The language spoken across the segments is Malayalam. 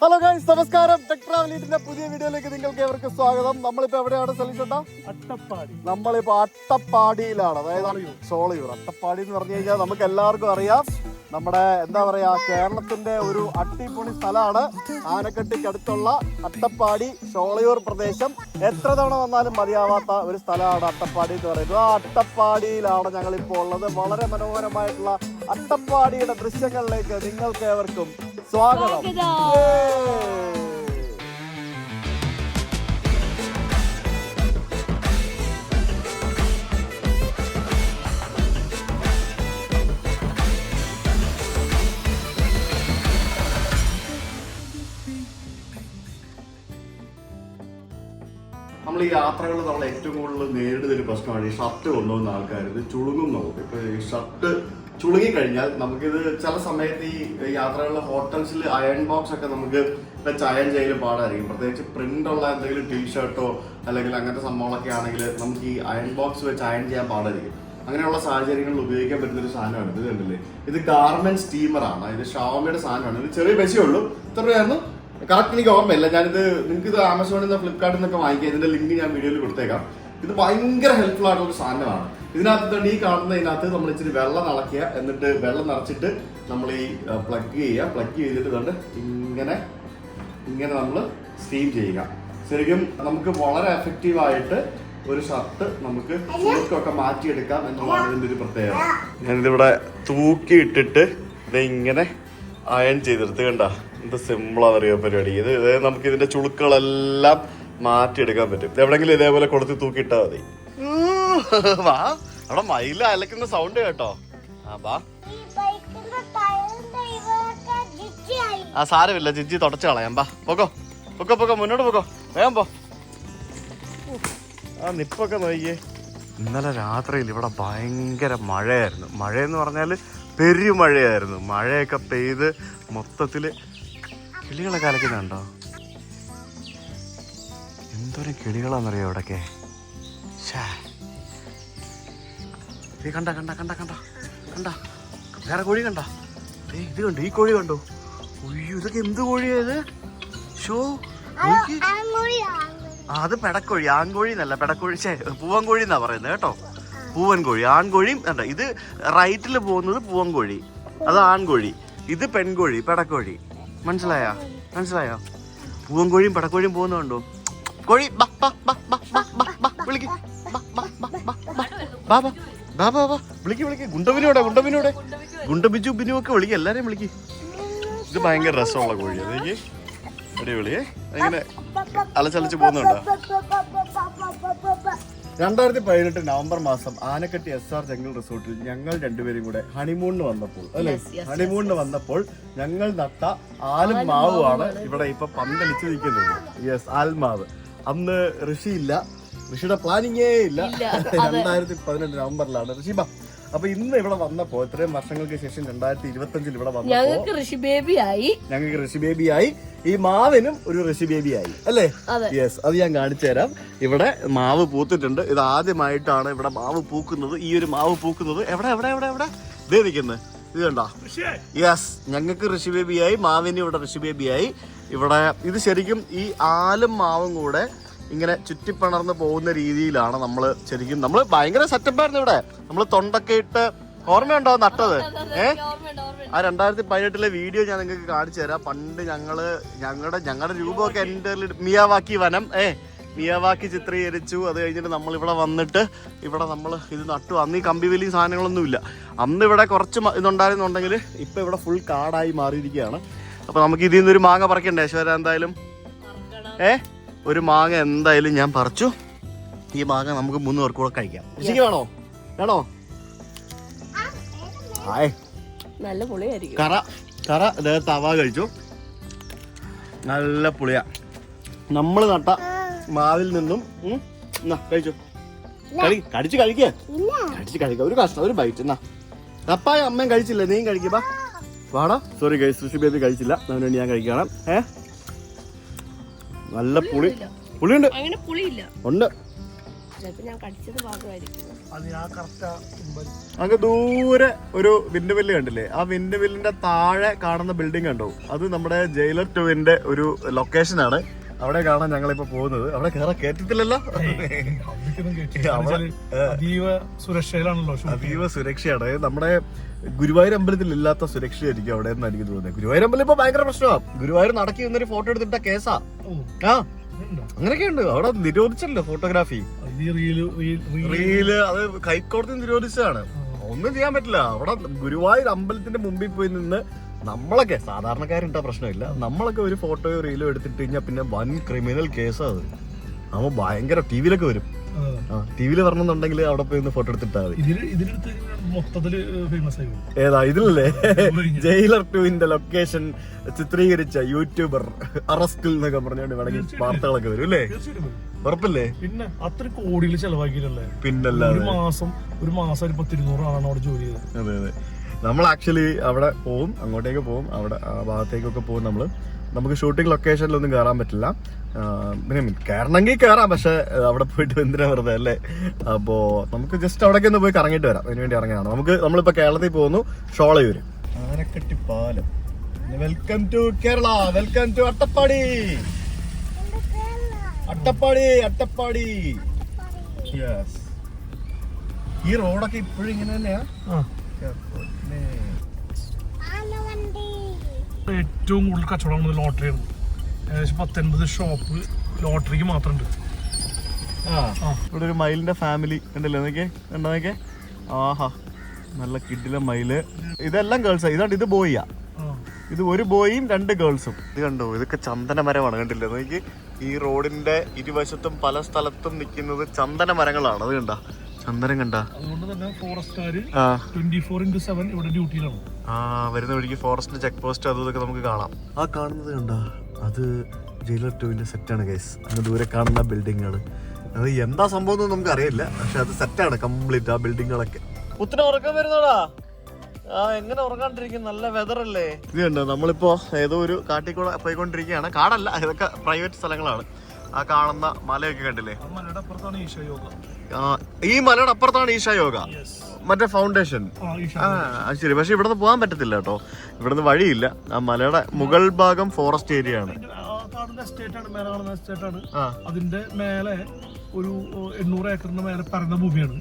ഹലോ ഗൈസ്, നമസ്കാരം. ടെക് ട്രാവലിന്റെ പുതിയ വീഡിയോയിലേക്ക് നിങ്ങൾക്ക് ഏവർക്കും സ്വാഗതം. നമ്മളിപ്പോ എവിടെയാണ് സലീഷേട്ടാ? അട്ടപ്പാടി. നമ്മളിപ്പോ അട്ടപ്പാടിയിലാണ്, അതായത് സോളയൂർ. അട്ടപ്പാടി എന്ന് പറഞ്ഞു കഴിഞ്ഞാൽ നമുക്ക് എല്ലാവർക്കും അറിയാം, നമ്മുടെ എന്താ പറയാ, കേരളത്തിന്റെ ഒരു അടിപൊളി സ്ഥലമാണ്. ആനക്കട്ടിക്കടുത്തുള്ള അട്ടപ്പാടി ഷോളയൂർ പ്രദേശം. എത്ര തവണ വന്നാലും മതിയാവാത്ത ഒരു സ്ഥലമാണ് അട്ടപ്പാടി എന്ന് പറയുന്നത്. ആ അട്ടപ്പാടിയിലാണ് ഞങ്ങളിപ്പോൾ ഉള്ളത്. വളരെ മനോഹരമായിട്ടുള്ള അട്ടപ്പാടിയുടെ ദൃശ്യങ്ങളിലേക്ക് നിങ്ങൾക്ക് ഏവർക്കും സ്വാഗതം. നമ്മൾ ഈ യാത്രകൾ നമ്മൾ ഏറ്റവും കൂടുതൽ നേരിടുന്ന ഒരു പ്രശ്നമാണ് ഈ ഷർട്ട് കൊണ്ടുപോകുന്ന ആൾക്കാർ. ഇത് ചുളുങ്ങും. നമുക്ക് ഇപ്പൊ ഈ ഷർട്ട് ചുളുങ്ങിക്കഴിഞ്ഞാൽ നമുക്കിത് ചില സമയത്ത് ഈ യാത്രകളിൽ ഹോട്ടൽസിൽ അയൺ ബോക്സ് ഒക്കെ നമുക്ക് വെച്ച് അയൺ ചെയ്യൽ പാടായിരിക്കും. പ്രത്യേകിച്ച് പ്രിന്റ് ഉള്ള എന്തെങ്കിലും ടീഷർട്ടോ അല്ലെങ്കിൽ അങ്ങനത്തെ സംഭവങ്ങളൊക്കെ ആണെങ്കിൽ നമുക്ക് ഈ അയൺ ബോക്സ് വെച്ച് അയൺ ചെയ്യാൻ പാടായിരിക്കും. അങ്ങനെയുള്ള സാഹചര്യങ്ങളിൽ ഉപയോഗിക്കാൻ പറ്റുന്ന ഒരു സാധനമാണ് ഇത്. കണ്ടില്ലേ, ഇത് ഗാർമെന്റ് സ്റ്റീമറാണ്. ഇത് ഷാവോമിയുടെ സാധനമാണ്. ഇത് ചെറിയ പൈസയേ ഉള്ളൂ. ഇത്ര രൂപയായിരുന്നു കറക്റ്റ് എനിക്ക് ഓർമ്മയില്ല. ഞാനിത് നിങ്ങൾക്ക് ഇത് ആമസോണിൽ നിന്ന് ഫ്ലിപ്കാർട്ടിൽ നിന്നൊക്കെ വാങ്ങിക്കാം. ഇതിന്റെ ലിങ്ക് ഞാൻ വീഡിയോയിൽ കൊടുത്തേക്കാം. ഇത് ഭയങ്കര ഹെൽപ്ഫുൾ ആയിട്ടുള്ള ഒരു സാധനമാണ്. ഇതിനകത്ത് ഈ കാണുന്നതിനകത്ത് നമ്മൾ ഇച്ചിരി വെള്ളം നിറയ്ക്കുക, എന്നിട്ട് വെള്ളം നിറച്ചിട്ട് നമ്മൾ ഈ പ്ലഗ് ചെയ്യുക. പ്ലഗ് ചെയ്തിട്ട് കണ്ട് ഇങ്ങനെ ഇങ്ങനെ നമ്മൾ സ്റ്റീം ചെയ്യുക. ശരിക്കും നമുക്ക് വളരെ എഫക്റ്റീവായിട്ട് ഒരു ഷർട്ട് നമുക്ക് ചുരുക്കമൊക്കെ മാറ്റിയെടുക്കാം എന്നുള്ളതാണ് ഇതിന്റെ ഒരു പ്രത്യേകത. ഞാനിതിവിടെ തൂക്കിയിട്ടിട്ട് ഇത് ഇങ്ങനെ അയൺ ചെയ്തെടുത്ത് കണ്ട എന്ത് സിമ്പിളാണെന്നറിയോ പരിപാടി. ഇത് നമുക്ക് ഇതിന്റെ ചുളുക്കുകളെല്ലാം മാറ്റിയെടുക്കാൻ പറ്റും. എവിടെങ്കിലും ഇതേപോലെ കൊടുത്ത് തൂക്കിയിട്ടാ മതി. വാ, അവിടെ മയില അലക്കുന്ന സൗണ്ട് കേട്ടോ. ആ വാ, ആ സാരമില്ല, ജിജി തുടച്ചു കളയാം. ബാ, പൊക്കോ പൊക്കോ പൊക്കോ, മുന്നോട്ട് പൊക്കോ, വേഗം പോ. ആ നിപ്പൊക്കെ നോക്കിയേ. ഇന്നലെ രാത്രിയിൽ ഇവിടെ ഭയങ്കര മഴയായിരുന്നു. മഴയെന്ന് പറഞ്ഞാൽ പെരുമഴയായിരുന്നു. മഴയൊക്കെ പെയ്ത് മൊത്തത്തില് കിളികളൊക്കെ അലക്കുന്നുണ്ടോ? എന്തൊരു കിളികളാന്നറിയോ ഇവിടൊക്കെ. കണ്ട കണ്ട കണ്ട കണ്ട കണ്ട വേറെ കോഴി കണ്ട. ഇത് കണ്ടു, ഈ കോഴി കണ്ടോ? ഒയ്യോ, ഇതൊക്കെ എന്ത് കോഴിയായത്? ഷോ, അത് പെടക്കോഴി. ആൺകോഴി എന്നല്ല, പെടക്കോഴി, പൂവൻ കോഴി എന്നാ പറയുന്നത് കേട്ടോ. പൂവൻ കോഴി, ആൺകോഴിയും കണ്ടോ. ഇത് റൈറ്റിൽ പോകുന്നത് പൂവൻ കോഴി, അത് ആൺകോഴി. ഇത് പെൺകോഴി, പെടക്കോഴി. മനസ്സിലായോ? പൂവൻ കോഴിയും പെടക്കോഴിയും പോകുന്നുണ്ടോ? കോഴി വിളിക്ക്. ഗുണ്ടബിജു ബിനു ഒക്കെ വിളിക്കുക, എല്ലാരെയും വിളിക്ക്. ഇത് ഭയങ്കര രസമുള്ള കോഴി. അതെനിക്ക് അടിപൊളിയേ. ഇങ്ങനെ അലച്ചലച്ച് പോകുന്നുണ്ടോ? 2018 നവംബർ മാസം ആനക്കട്ടി SR ജംഗിൾ റിസോർട്ടിൽ ഞങ്ങൾ രണ്ടുപേരും കൂടെ ഹണിമൂണിന് വന്നപ്പോൾ, അല്ലെ, ഹണിമൂണിന് വന്നപ്പോൾ ഞങ്ങൾ നട്ട ആൽമാവാണ് ഇവിടെ ഇപ്പൊ പന്തലിച്ച് നിൽക്കുന്നത്. യെസ്, ആൽമാവ്. അന്ന് ഋഷിയില്ല, ഋഷിയുടെ പ്ലാനിങ്ങേ ഇല്ല. 2018 നവംബറിലാണ് ഋഷി. അപ്പൊ ഇന്ന് ഇവിടെ വന്നപ്പോ, ഇത്രയും വർഷങ്ങൾക്ക് ശേഷം 2025 ഇവിടെ വന്നപ്പോ ഞങ്ങൾക്ക് ഋഷി ബേബിയായി. ഈ മാവിനും ഒരു ഋഷി ബേബിയായി, അല്ലേ? യെസ്, അത് ഞാൻ കാണിച്ചു തരാം. ഇവിടെ മാവ് പൂത്തിട്ടുണ്ട്. ഇത് ആദ്യമായിട്ടാണ് ഇവിടെ മാവ് പൂക്കുന്നത്. ഈ ഒരു മാവ് പൂക്കുന്നത് എവിടെ ഇതേ നിൽക്കുന്നത്. ഇത് കണ്ടോ? യെസ്, ഞങ്ങൾക്ക് ഋഷി ബേബിയായി, മാവിനും ഇവിടെ ഋഷി ബേബിയായി. ഇവിടെ ഇത് ശരിക്കും ഈ ആലും മാവും കൂടെ ഇങ്ങനെ ചുറ്റിപ്പണർന്ന് പോകുന്ന രീതിയിലാണ് നമ്മൾ ഭയങ്കര സെറ്റപ്പായിരുന്നു ഇവിടെ. നമ്മൾ തൊണ്ടൊക്കെ ഇട്ട്, ഓർമ്മയുണ്ടോ നട്ടത്? ആ 2018 വീഡിയോ ഞാൻ നിങ്ങൾക്ക് കാണിച്ചു തരാം. പണ്ട് ഞങ്ങളുടെ രൂപമൊക്കെ എൻ്റെ മിയാവാക്കി വനം, മിയാവാക്കി ചിത്രീകരിച്ചു. അത് കഴിഞ്ഞിട്ട് നമ്മൾ ഇവിടെ വന്നിട്ട് ഇവിടെ നമ്മൾ ഇത് നട്ടു. അന്ന് ഈ കമ്പി വലിയ സാധനങ്ങളൊന്നുമില്ല. അന്ന് ഇവിടെ കുറച്ച് ഇതുണ്ടായിരുന്നുണ്ടെങ്കിൽ ഇപ്പൊ ഇവിടെ ഫുൾ കാടായി മാറിയിരിക്കുകയാണ്. അപ്പൊ നമുക്ക് ഇതിൽ നിന്നൊരു മാങ്ങ പറിക്കണ്ടേ ഈശ്വര? എന്തായാലും ഒരു മാങ്ങ എന്തായാലും ഞാൻ പറിച്ചു. ഈ മാങ്ങ നമുക്ക് 3 പേർക്ക് കൂടെ കഴിക്കാം. ഋഷിക്ക് വേണോ? നല്ല പുളിയായിരിക്കും. കറ തവ കഴിച്ചു. നല്ല പുളിയാ. നമ്മൾ നട്ട മാവിൽ നിന്നും കഴിച്ചു. കടിച്ചു കഴിക്കുക. ഒരു കഷ്ണം, ഒരു ബൈറ്റ്. എന്നാ പപ്പായ അമ്മയും കഴിച്ചില്ല, നീയും കഴിക്കുക. വാടാ. സോറി ഗൈസ്, ഋഷി ബേബി കഴിച്ചില്ല, അതിന് വേണ്ടി ഞാൻ കഴിക്കണം. നല്ല പുളിയുണ്ട്. ഉണ്ട്. അങ്ങ് ദൂരെ ഒരു വിൻഡ് മില്ല് കണ്ടില്ലേ? ആ വിൻഡ് മില്ലിന്റെ താഴെ കാണുന്ന ബിൽഡിംഗ് കണ്ടോ? അത് നമ്മുടെ ജയിലർ 2-ന്റെ ഒരു ലൊക്കേഷനാണ്. അവിടെ കാണാൻ ഞങ്ങളിപ്പോ പോകുന്നത്. അവിടെ കയറാൻ കേട്ടിട്ടില്ലല്ലോ. അതീവ സുരക്ഷയിലാണല്ലോ. അതീവ സുരക്ഷയാണ്. നമ്മുടെ ഗുരുവായൂർ അമ്പലത്തിൽ ഇല്ലാത്ത സുരക്ഷയായിരിക്കും അവിടെ എന്ന് എനിക്ക് തോന്നുന്നത്. ഗുരുവായൂർ അമ്പലം ഇപ്പൊ ഭയങ്കര പ്രശ്നമാണ്. ഗുരുവായൂർ നടക്കി നിന്നൊരു ഫോട്ടോ എടുത്തിട്ട കേസാ. അങ്ങനെയൊക്കെയുണ്ട്. അവിടെ നിരോധിച്ചല്ലോ ഫോട്ടോഗ്രാഫി. റീല് അത് ഹൈക്കോടതി നിരോധിച്ചതാണ്. ഒന്നും ചെയ്യാൻ പറ്റില്ല. അവിടെ ഗുരുവായൂർ അമ്പലത്തിന്റെ മുമ്പിൽ പോയി നിന്ന് നമ്മളൊക്കെ സാധാരണക്കാരുണ്ടാ പ്രശ്നമില്ല. നമ്മളൊക്കെ ഒരു ഫോട്ടോയോ റീലോ എടുത്തിട്ട് കഴിഞ്ഞാൽ പിന്നെ വൻ ക്രിമിനൽ കേസാ അത്. അപ്പൊ ഭയങ്കര ടിവിയിലൊക്കെ വരും. ടിവിയിൽ വരണമെന്നുണ്ടെങ്കിൽ അവിടെ പോയി ഫോട്ടോ എടുത്തിട്ടാ മതി. ഏതാ ഇതിലല്ലേ ജയിലർ 2-ന്റെ ലൊക്കേഷൻ ചിത്രീകരിച്ച യൂട്യൂബർ അറസ്റ്റിൽ എന്നൊക്കെ പറഞ്ഞുകൊണ്ട് വേണമെങ്കിൽ വാർത്തകളൊക്കെ വരും അല്ലേ? ഉറപ്പല്ലേ? പിന്നെ അത്ര കോടികൾ ചെലവാക്കിയില്ലല്ലേ? പിന്നല്ല, ഒരു മാസം 200 ആളാണ് അവിടെ ജോലി ചെയ്തത്. അതെ അതെ. നമ്മൾ ആക്ച്വലി അവിടെ പോവും, അങ്ങോട്ടേക്ക് പോവും, അവിടെ ആ ഭാഗത്തേക്കൊക്കെ പോകും. നമുക്ക് ഷൂട്ടിംഗ് ലൊക്കേഷനിലൊന്നും കയറാൻ പറ്റില്ല. പിന്നെ കയറണമെങ്കിൽ കയറാം, പക്ഷെ അവിടെ പോയിട്ട് എന്തിനാ വെറുതെ അല്ലേ? അപ്പോ നമുക്ക് ജസ്റ്റ് അവിടേക്ക് ഒന്ന് പോയി കറങ്ങിയിട്ട് വരാം. അതിന് വേണ്ടി ഇറങ്ങിയാണ്. നമ്മളിപ്പോ കേരളത്തിൽ പോകുന്നു, ഷോളയൂര്. ആനക്കട്ടി പാലം. Welcome to Kerala, welcome to Attappadi. Attappadi. Yes. ഈ റോഡൊക്കെ ഇപ്പോഴും ഇങ്ങനെ തന്നെയാ. ഏറ്റവും കൂടുതൽ കച്ചവടം ലോട്ടറിയാണ്. ഏകദേശം 10-80 ഷോപ്പ് ലോട്ടറിക്ക് മാത്രമുണ്ട്. ഇവിടെ ഒരു മയിലിന്റെ ഫാമിലി ഉണ്ടല്ലോ. നോക്കിയേ. ആഹാ, നല്ല കിഡിലെ മയില്. ഇതെല്ലാം ഗേൾസാ. ഇത് ബോയിയാ. ഇത് ഒരു ബോയും 2 ഗേൾസും. ഇത് കണ്ടോ? ഇതൊക്കെ ചന്ദന മരമാണ്. കണ്ടില്ലേ? നോക്കി, ഈ റോഡിന്റെ ഇരുവശത്തും പല സ്ഥലത്തും നിൽക്കുന്നത് ചന്ദന മരങ്ങളാണ്. അത് കണ്ട ചന്ദനം കണ്ട. അതുകൊണ്ട് തന്നെ ഫോറസ്റ്റുകാര് 24/7 ഇവിടെ ഡ്യൂട്ടിയിലാണ്. വരുന്ന വഴിക്ക് ഫോറസ്റ്റ് ചെക്ക് പോസ്റ്റ് അതും ഇതൊക്കെ നമുക്ക് കാണാം. ആ കാണുന്നത് കണ്ട, അത് ജയിലർ 2-ന്റെ സെറ്റാണ് ഗൈസ്. അങ്ങ് ദൂരെ കാണുന്ന ബിൽഡിങ്ങുകൾ. അത് എന്താ സംഭവം എന്ന് നമുക്ക് അറിയില്ല, പക്ഷെ അത് സെറ്റാണ് കംപ്ലീറ്റ്. ആ ബിൽഡിങ്ങുകളൊക്കെ ഒത്തിരി ഉറക്കം വരുന്നോടാ. എങ്ങനെ ഉറങ്ങാണ്ടിരിക്കും? നല്ല വെതർ അല്ലേ? ഇത് കണ്ടോ? നമ്മളിപ്പോ ഏതോ ഒരു കാട്ടിക്കൂടെ പോയിക്കൊണ്ടിരിക്കുകയാണ്. കാടല്ല, ഇതൊക്കെ പ്രൈവറ്റ് സ്ഥലങ്ങളാണ്. ആ കാണുന്ന മലയൊക്കെ കണ്ടില്ലേ? ഈ മലയുടെ അപ്പുറത്താണ് ഈശ യോഗ, മറ്റേ ഫൗണ്ടേഷൻ. ശരി. പക്ഷെ ഇവിടുന്ന് പോകാൻ പറ്റത്തില്ല കേട്ടോ. ഇവിടുന്ന് വഴിയില്ല. ആ മലയുടെ മുകൾ ഭാഗം ഫോറസ്റ്റ് ഏരിയ ആണ്. അതിന്റെ മേലെ ഒരു 800 ഏക്കറിന്റെ മേലെ പരന്ന ഭൂമിയാണ്.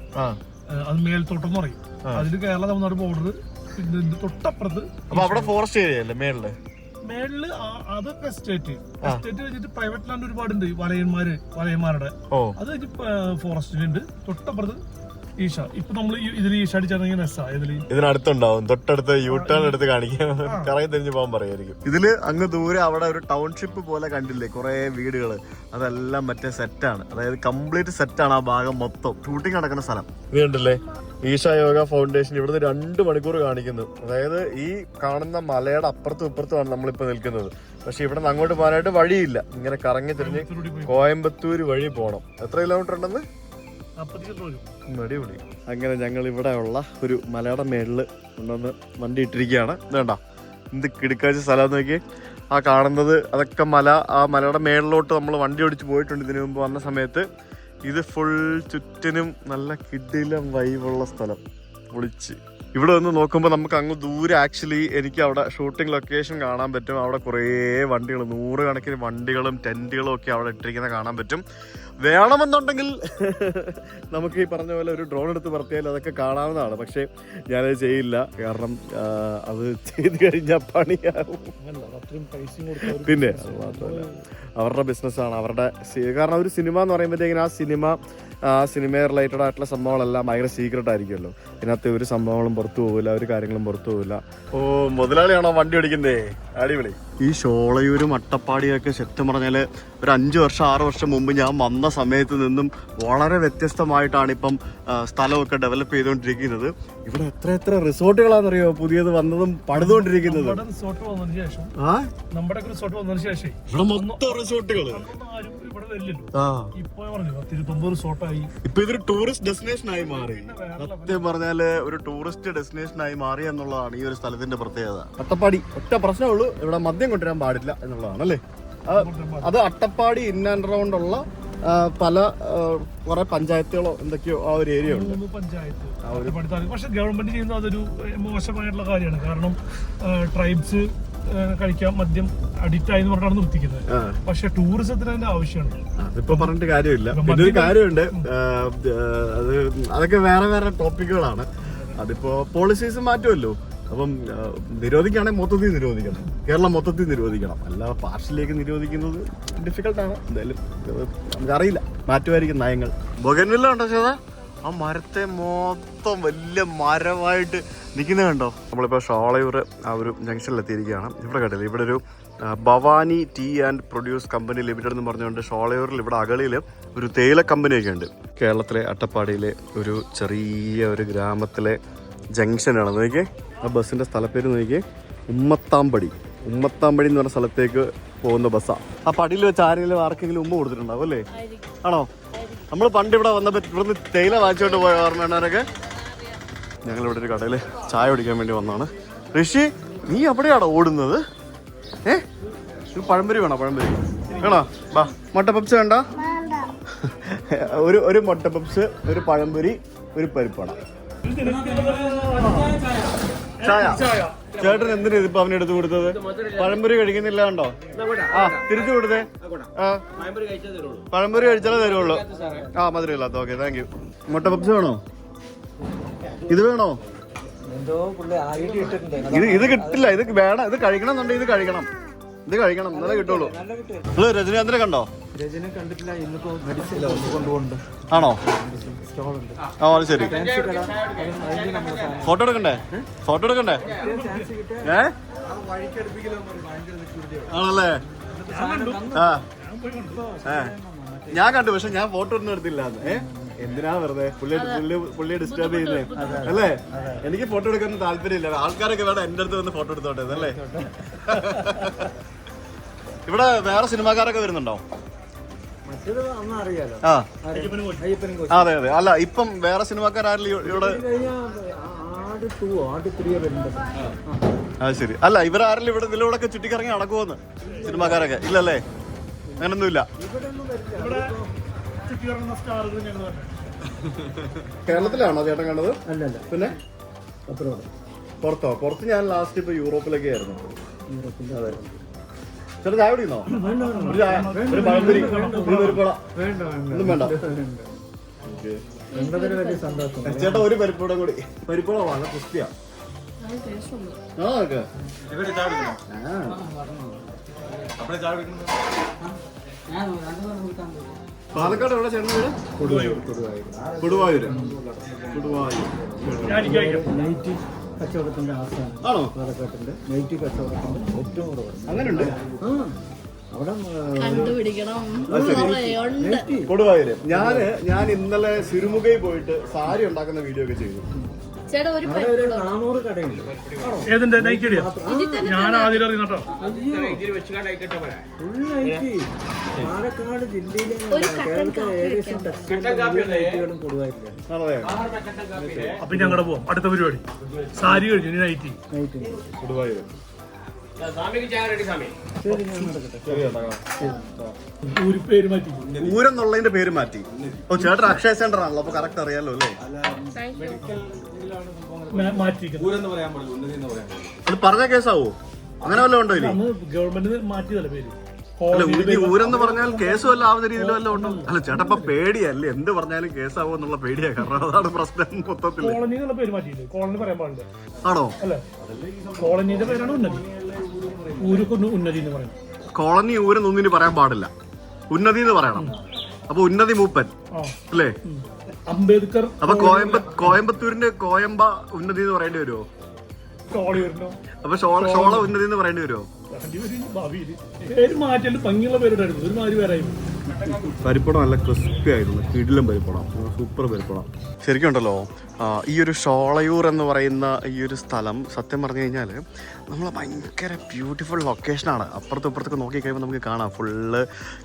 അത് മേൽത്തോട്ടം എന്ന് പറയും. അതില് കേരള തമിഴ്നാട് ബോർഡർ. പിന്നെ തൊട്ടപ്പുറത്ത് അവിടെ ഫോറസ്റ്റ് ഏരിയ അല്ലേ മേളില്? അതൊക്കെ എസ്റ്റേറ്റ് കഴിഞ്ഞിട്ട് പ്രൈവറ്റ് ലാൻഡ് ഒരുപാടുണ്ട്. വലയന്മാരുടെ അത് കഴിഞ്ഞ് ഫോറസ്റ്റിലുണ്ട്. തൊട്ടപ്പുറത്ത് ഈശ. ഇപ്പൊ നമ്മള് ഇതിൽ ഈശ അടിച്ചാണെങ്കിൽ ഇതിനടുത്തുണ്ടാവും. തൊട്ടടുത്ത് യൂട്ടേൺ എടുത്ത് കാണിക്കാൻ കറങ്ങി തിരിഞ്ഞു പോകാൻ പറയായിരിക്കും. ഇതില് അങ്ങ് ദൂരെ അവിടെ ഒരു ടൗൺഷിപ്പ് പോലെ കണ്ടില്ലേ? കുറെ വീടുകള്. അതെല്ലാം മറ്റേ സെറ്റാണ്. അതായത് കംപ്ലീറ്റ് സെറ്റാണ്. ആ ഭാഗം മൊത്തം ഷൂട്ടിംഗ് നടക്കുന്ന സ്ഥലം. ഇത് കണ്ടില്ലേ? ഈശ യോഗ ഫൗണ്ടേഷൻ. ഇവിടുന്ന് 2 മണിക്കൂർ കാണിക്കുന്നു. അതായത് ഈ കാണുന്ന മലയുടെ അപ്പുറത്തും ഇപ്പുറത്തുമാണ് നമ്മളിപ്പോ നിൽക്കുന്നത്. പക്ഷെ ഇവിടെ നിന്ന് അങ്ങോട്ട് പോകാനായിട്ട് വഴിയില്ല. ഇങ്ങനെ കറങ്ങി തിരിഞ്ഞ് കോയമ്പത്തൂര് വഴി പോകണം. എത്ര കിലോമീറ്റർ ഉണ്ടെന്ന്? അടിപൊളി. അങ്ങനെ ഞങ്ങൾ ഇവിടെ ഉള്ള ഒരു മലയുടെ മേളില് കൊണ്ടുവന്ന് വണ്ടി ഇട്ടിരിക്കുകയാണ്. വേണ്ട, എന്ത് കിടക്കാച്ച സ്ഥലം നോക്കി. ആ കാണുന്നത് അതൊക്കെ മല. ആ മലയുടെ മേളിലോട്ട് നമ്മൾ വണ്ടി ഓടിച്ച് പോയിട്ടുണ്ട് ഇതിനു മുമ്പ് വന്ന സമയത്ത്. ഇത് ഫുൾ ചുറ്റിനും നല്ല കിടിലം വൈബുള്ള സ്ഥലം. പൊളിച്ച് ഇവിടെ വന്ന് നോക്കുമ്പോൾ നമുക്ക് അങ്ങ് ദൂരെ ആക്ച്വലി എനിക്ക് അവിടെ ഷൂട്ടിംഗ് ലൊക്കേഷൻ കാണാൻ പറ്റും. അവിടെ കുറേ വണ്ടികൾ, 100 കണക്കിന് വണ്ടികളും ടെന്റുകളും ഒക്കെ അവിടെ ഇട്ടിരിക്കുന്ന കാണാൻ പറ്റും. വേണമെന്നുണ്ടെങ്കിൽ നമുക്ക് ഈ പറഞ്ഞ പോലെ ഒരു ഡ്രോൺ എടുത്ത് പറത്തിയാൽ അതൊക്കെ കാണാവുന്നതാണ്. പക്ഷെ ഞാനത് ചെയ്യില്ല. കാരണം അത് ചെയ്ത് കഴിഞ്ഞാൽ പണിയാവും. പിന്നെ അത് മാത്രമല്ല, അവരുടെ ബിസിനസ്സാണ്. അവരുടെ കാരണം ഒരു സിനിമ എന്ന് പറയുമ്പോഴത്തേക്കിനും ആ സിനിമയെ റിലേറ്റഡ് ആയിട്ടുള്ള സംഭവങ്ങളെല്ലാം ഭയങ്കര സീക്രട്ട് ആയിരിക്കുമല്ലോ. ഇതിനകത്ത് ഒരു സംഭവങ്ങളും പുറത്തു പോകില്ല, ഒരു കാര്യങ്ങളും പുറത്തു പോകില്ല. ഓ, മുതലാളിയാണോ വണ്ടി ഓടിക്കുന്നേ? അടിപൊളി. ഈ ഷോളയൂരും അട്ടപ്പാടിയൊക്കെ സത്യം പറഞ്ഞാൽ ഒരു 5 വർഷം 6 വർഷം മുമ്പ് ഞാൻ വന്ന സമയത്ത് നിന്നും വളരെ വ്യത്യസ്തമായിട്ടാണ് ഇപ്പം സ്ഥലമൊക്കെ ഡെവലപ്പ് ചെയ്തുകൊണ്ടിരിക്കുന്നത്. ഇവിടെ എത്ര റിസോർട്ടുകളാണെന്നറിയോ പുതിയത് വന്നതും പണിതുകൊണ്ടിരിക്കുന്നത്. ഇവിടെ മൊത്തം റിസോർട്ടുകൾ. ഇപ്പൊ ഇതൊരു ടൂറിസ്റ്റ് ഡെസ്റ്റിനേഷനായി മാറി. സത്യം പറഞ്ഞാല് ഒരു ടൂറിസ്റ്റ് ഡെസ്റ്റിനേഷനായി മാറി എന്നുള്ളതാണ് ഈ ഒരു സ്ഥലത്തിന്റെ പ്രത്യേകത. അട്ടപ്പാടി ഒറ്റ പ്രശ്നമേ ഉള്ളൂ, ഇവിടെ മദ്യം കൊണ്ടുവരാൻ പാടില്ല എന്നുള്ളതാണ് അല്ലേ? അത് അട്ടപ്പാടി ഇൻ ആൻഡ് റൗണ്ട് ഉള്ള പല കുറെ പഞ്ചായത്തുകളോ എന്തൊക്കെയോ ആ ഒരു ഏരിയ ഉണ്ട്. 3 പഞ്ചായത്ത് അട്ടപ്പാടി. പക്ഷെ ഗവൺമെന്റ് ചെയ്യുന്നത് അതൊരു മോശമായിട്ടുള്ള കാര്യമാണ്. കാരണം ട്രൈബ്സ് കഴിക്കാൻ മദ്യം അഡിക്റ്റ് ആയി പറഞ്ഞാണ് നിർത്തിക്കുന്നത്. പക്ഷെ ടൂറിസത്തിന് അതിന്റെ ആവശ്യമാണ്. അതിപ്പോ പറഞ്ഞിട്ട് കാര്യമില്ല. പിന്നെ ഒരു കാര്യമുണ്ട്, അതൊക്കെ വേറെ വേറെ ടോപ്പിക്കുകളാണ്. അതിപ്പോ പോളിസീസ് മാറ്റുമല്ലോ. അപ്പം നിരോധിക്കുകയാണെങ്കിൽ മൊത്തത്തിൽ നിരോധിക്കണം. കേരളം മൊത്തത്തിൽ നിരോധിക്കണം. അല്ല പാർഷ്യലിലേക്ക് നിരോധിക്കുന്നത് ഡിഫിക്കൽട്ടാണ്. എന്തായാലും നമുക്കറിയില്ല, മാറ്റുമായിരിക്കും നയങ്ങൾ. ബൊഗൻവില്ല ഉണ്ടോ ചേട്ടാ? ആ മരത്തെ മൊത്തം വലിയ മരമായിട്ട് നിൽക്കുന്നത് കണ്ടോ? നമ്മളിപ്പോൾ ഷോളയൂർ ആ ഒരു ജംഗ്ഷനിലെത്തിയിരിക്കുകയാണ്. ഇവിടെ കേട്ടില്ല, ഇവിടെ ഒരു Bhavani tea and produce company limited എന്ന് പറഞ്ഞുകൊണ്ട് ഷോളയൂരിൽ ഇവിടെ അകളിൽ ഒരു തേയില കമ്പനിയൊക്കെ ഉണ്ട്. കേരളത്തിലെ അട്ടപ്പാടിയിലെ ഒരു ചെറിയ ഒരു ഗ്രാമത്തിലെ ജംഗ്ഷനാണ്. നോക്കിയേ, ആ ബസ്സിൻ്റെ സ്ഥലപ്പേര് നോക്കിയേ, ഉമ്മത്താമ്പടി എന്ന് പറഞ്ഞ സ്ഥലത്തേക്ക് പോകുന്ന ബസ്സാണ്. ആ പടിയിൽ വെച്ച് ആർക്കെങ്കിലും ഉമ്മ കൊടുത്തിട്ടുണ്ടാവും അല്ലേ? ആണോ? നമ്മൾ പണ്ട് ഇവിടെ വന്നപ്പോൾ ഇവിടുന്ന് തേയില വാങ്ങിച്ചോണ്ട് പോയ ഓർമ്മയുണ്ടവരൊക്കെ. ഞങ്ങളിവിടെ ഒരു കടയിൽ ചായ കുടിക്കാൻ വേണ്ടി വന്നതാണ്. ഋഷി, നീ എവിടെയാണോ ഓടുന്നത്? ഒരു പഴംപൊരി വേണോ? പഴംപൊരി വേണോ? ബാ. മുട്ട പപ്സ് വേണ്ട? ഒരു മുട്ട പപ്സ്, ഒരു പഴംപൊരി, ഒരു പരിപ്പട. ചായ. ചേട്ടൻ എന്തിനാ ഇതിപ്പോ അവനെടുത്ത് കൊടുത്തത്? പഴംപൊരി കഴിക്കുന്നില്ല കണ്ടോ? ആ, തിരിച്ചു കൊടുത്തേ. പഴംപൊരി കഴിച്ചാലേ തരുള്ളൂ. ആ, മധുരമില്ലാത്ത. Okay, thank you. മുട്ട പപ്സ് വേണോ? ഇത് വേണോ? ഇത് കിട്ടില്ല. ഇത് വേണം. ഇത് കഴിക്കണം എന്നുണ്ടെങ്കിൽ ഇത് കഴിക്കണം. എന്നാലേ കിട്ടുള്ളൂ. നിങ്ങൾ രജനീകാന്തിനെ കണ്ടോ? കണ്ടിട്ടില്ല. ഇന്നിപ്പോ മെഡിസിൻ കൊണ്ടുപോകുന്നുണ്ട്. ആണോ? ആ, അത് ശരി. ഫോട്ടോ എടുക്കണ്ടേ? ആണല്ലേ? ആ, ഞാൻ കണ്ടു. പക്ഷെ ഞാൻ ഫോട്ടോ ഒന്നും എടുത്തില്ല. എന്തിനാ വെറുതെ പുള്ളിയെ ഡിസ്റ്റർബ് ചെയ്യുന്നേ അല്ലേ? എനിക്ക് ഫോട്ടോ എടുക്കാൻ താല്പര്യമില്ല. ആൾക്കാരൊക്കെ വേണം എന്റെ അടുത്ത് വന്ന് ഫോട്ടോ എടുത്തോട്ടെ അല്ലേ? ഇവിടെ വേറെ സിനിമാക്കാരൊക്കെ വരുന്നുണ്ടോ? ആ, അതെ. അല്ല, ഇപ്പം വേറെ സിനിമാക്കാരും ഇവിടെ? അത് ശരി. അല്ല, ഇവരാരെങ്കിലും ഇതിലൂടെ ചുറ്റിക്കറങ്ങി നടക്കുമെന്ന് സിനിമാക്കാരൊക്കെ? ഇല്ലല്ലേ? അങ്ങനൊന്നുമില്ല. കേരളത്തിലാണോ ചേട്ടൻ കണ്ടത്? പിന്നെ പുറത്ത് ഞാൻ ലാസ്റ്റ് ഇപ്പൊ യൂറോപ്പിലൊക്കെ ആയിരുന്നു. അതെ. ചേട്ടാ ചായ കുടിക്കുന്നോ? ഒരു പഴംപൊരി, ഒന്നും വേണ്ട. ചേട്ടാ ഒരു പരിപ്പൂടെ കൂടി. പരിപ്പൂടെ വളരെ ക്രിസ്പിയാ. പാലക്കാട് എവിടെ ചേട്ടൻ വീട്? കൊടുവായൂര്. കച്ചവടത്തിന്റെ ആസ്ഥാനം ആണോ? പാലക്കാട്ടിന്റെ നൈറ്റ് കച്ചവടത്തിന്റെ ഏറ്റവും കുറവ്. അങ്ങനെയുണ്ട് അവിടെ. കൊടുവായൂര്. ഞാൻ ഇന്നലെ സിരുമുഖയിൽ പോയിട്ട് സാരി ഉണ്ടാക്കുന്ന വീഡിയോ ഒക്കെ ചെയ്തു. ഒരു 400 കടയുണ്ട്. ഏതിന്റെ നൈറ്റിയോ? ഞാൻ ആദ്യം അറിയുന്നോ. പാലക്കാട് ജില്ലയിലെ കേരളത്തിലെ ഏകദേശം നൈറ്റുകളും കൊടുവായിട്ടില്ല. അപ്പൊ ഞങ്ങളുടെ പോവാം. അടുത്ത പരിപാടി സാരി കഴിഞ്ഞു. നൈറ്റി കൊടുവായൂര്. ഊരെന്നുള്ളതിന്റെ പേര് മാറ്റി. ഓ, ചേട്ടൻ അക്ഷയ സെന്റർ ആണല്ലോ, അപ്പൊ കറക്റ്റ് അറിയാലോ അല്ലേ? അത് പറഞ്ഞ കേസാവോ? അങ്ങനെ വല്ലതും ഉണ്ടോ? ഇനി ഗവൺമെന്റ് മാറ്റിയതല്ല പേര്. അല്ല, ഈ ഊരെന്ന് പറഞ്ഞാൽ കേസ് വല്ല ആവുന്ന രീതിയിൽ വല്ല ഉണ്ടോ? അല്ല ചേട്ടാ, ഇപ്പൊ പേടിയല്ലേ? എന്ത് പറഞ്ഞാലും കേസാവോ എന്നുള്ള പേടിയാ. കാരണം അതാണ് പ്രശ്നം മൊത്തത്തിൽ. കോളനി എന്നുള്ള പേര് മാറ്റിയില്ലേ? കോളനി പറയാൻ പാടില്ല. ആണോ? അല്ലേ, കോളനിയുടെ പേരാണ് ഉന്നതി. ഊരുക്കൊന്ന് ഉന്നതി എന്ന് പറയുന്നത്. കോളനി ഊരെന്നൊന്നിന് പറയാൻ പാടില്ല, ഉന്നതി എന്ന് പറയണം. അപ്പൊ ഉന്നതി മൂപ്പൻ അല്ലേ? അംബേദ്കർ. അപ്പൊ കോയമ്പത്തൂരിന്റെ കോയമ്പ ഉന്നതി എന്ന് പറയേണ്ടി വരുമോ? അപ്പൊ ഷോള ഉന്നതി എന്ന് പറയേണ്ടി വരുമോ? പേര് മാറ്റല് ഭംഗിയുള്ള പേരുണ്ടായിരുന്നു. ഒരു മാതിരി പേരായിരുന്നു. പരിപ്പടം നല്ല ക്രിസ്പി ആയിരുന്നു. കിടിലം പരിപ്പടം, സൂപ്പർ പരിപ്പടം. ശരിക്കും ഉണ്ടല്ലോ, ഈ ഒരു ഷോളയൂർ എന്ന് പറയുന്ന ഈ ഒരു സ്ഥലം സത്യം പറഞ്ഞു കഴിഞ്ഞാൽ നമ്മൾ ഭയങ്കര ബ്യൂട്ടിഫുൾ ലൊക്കേഷനാണ്. അപ്പുറത്തും ഇപ്പുറത്തൊക്കെ നോക്കിക്കഴിയുമ്പോൾ നമുക്ക് കാണാം ഫുള്ള്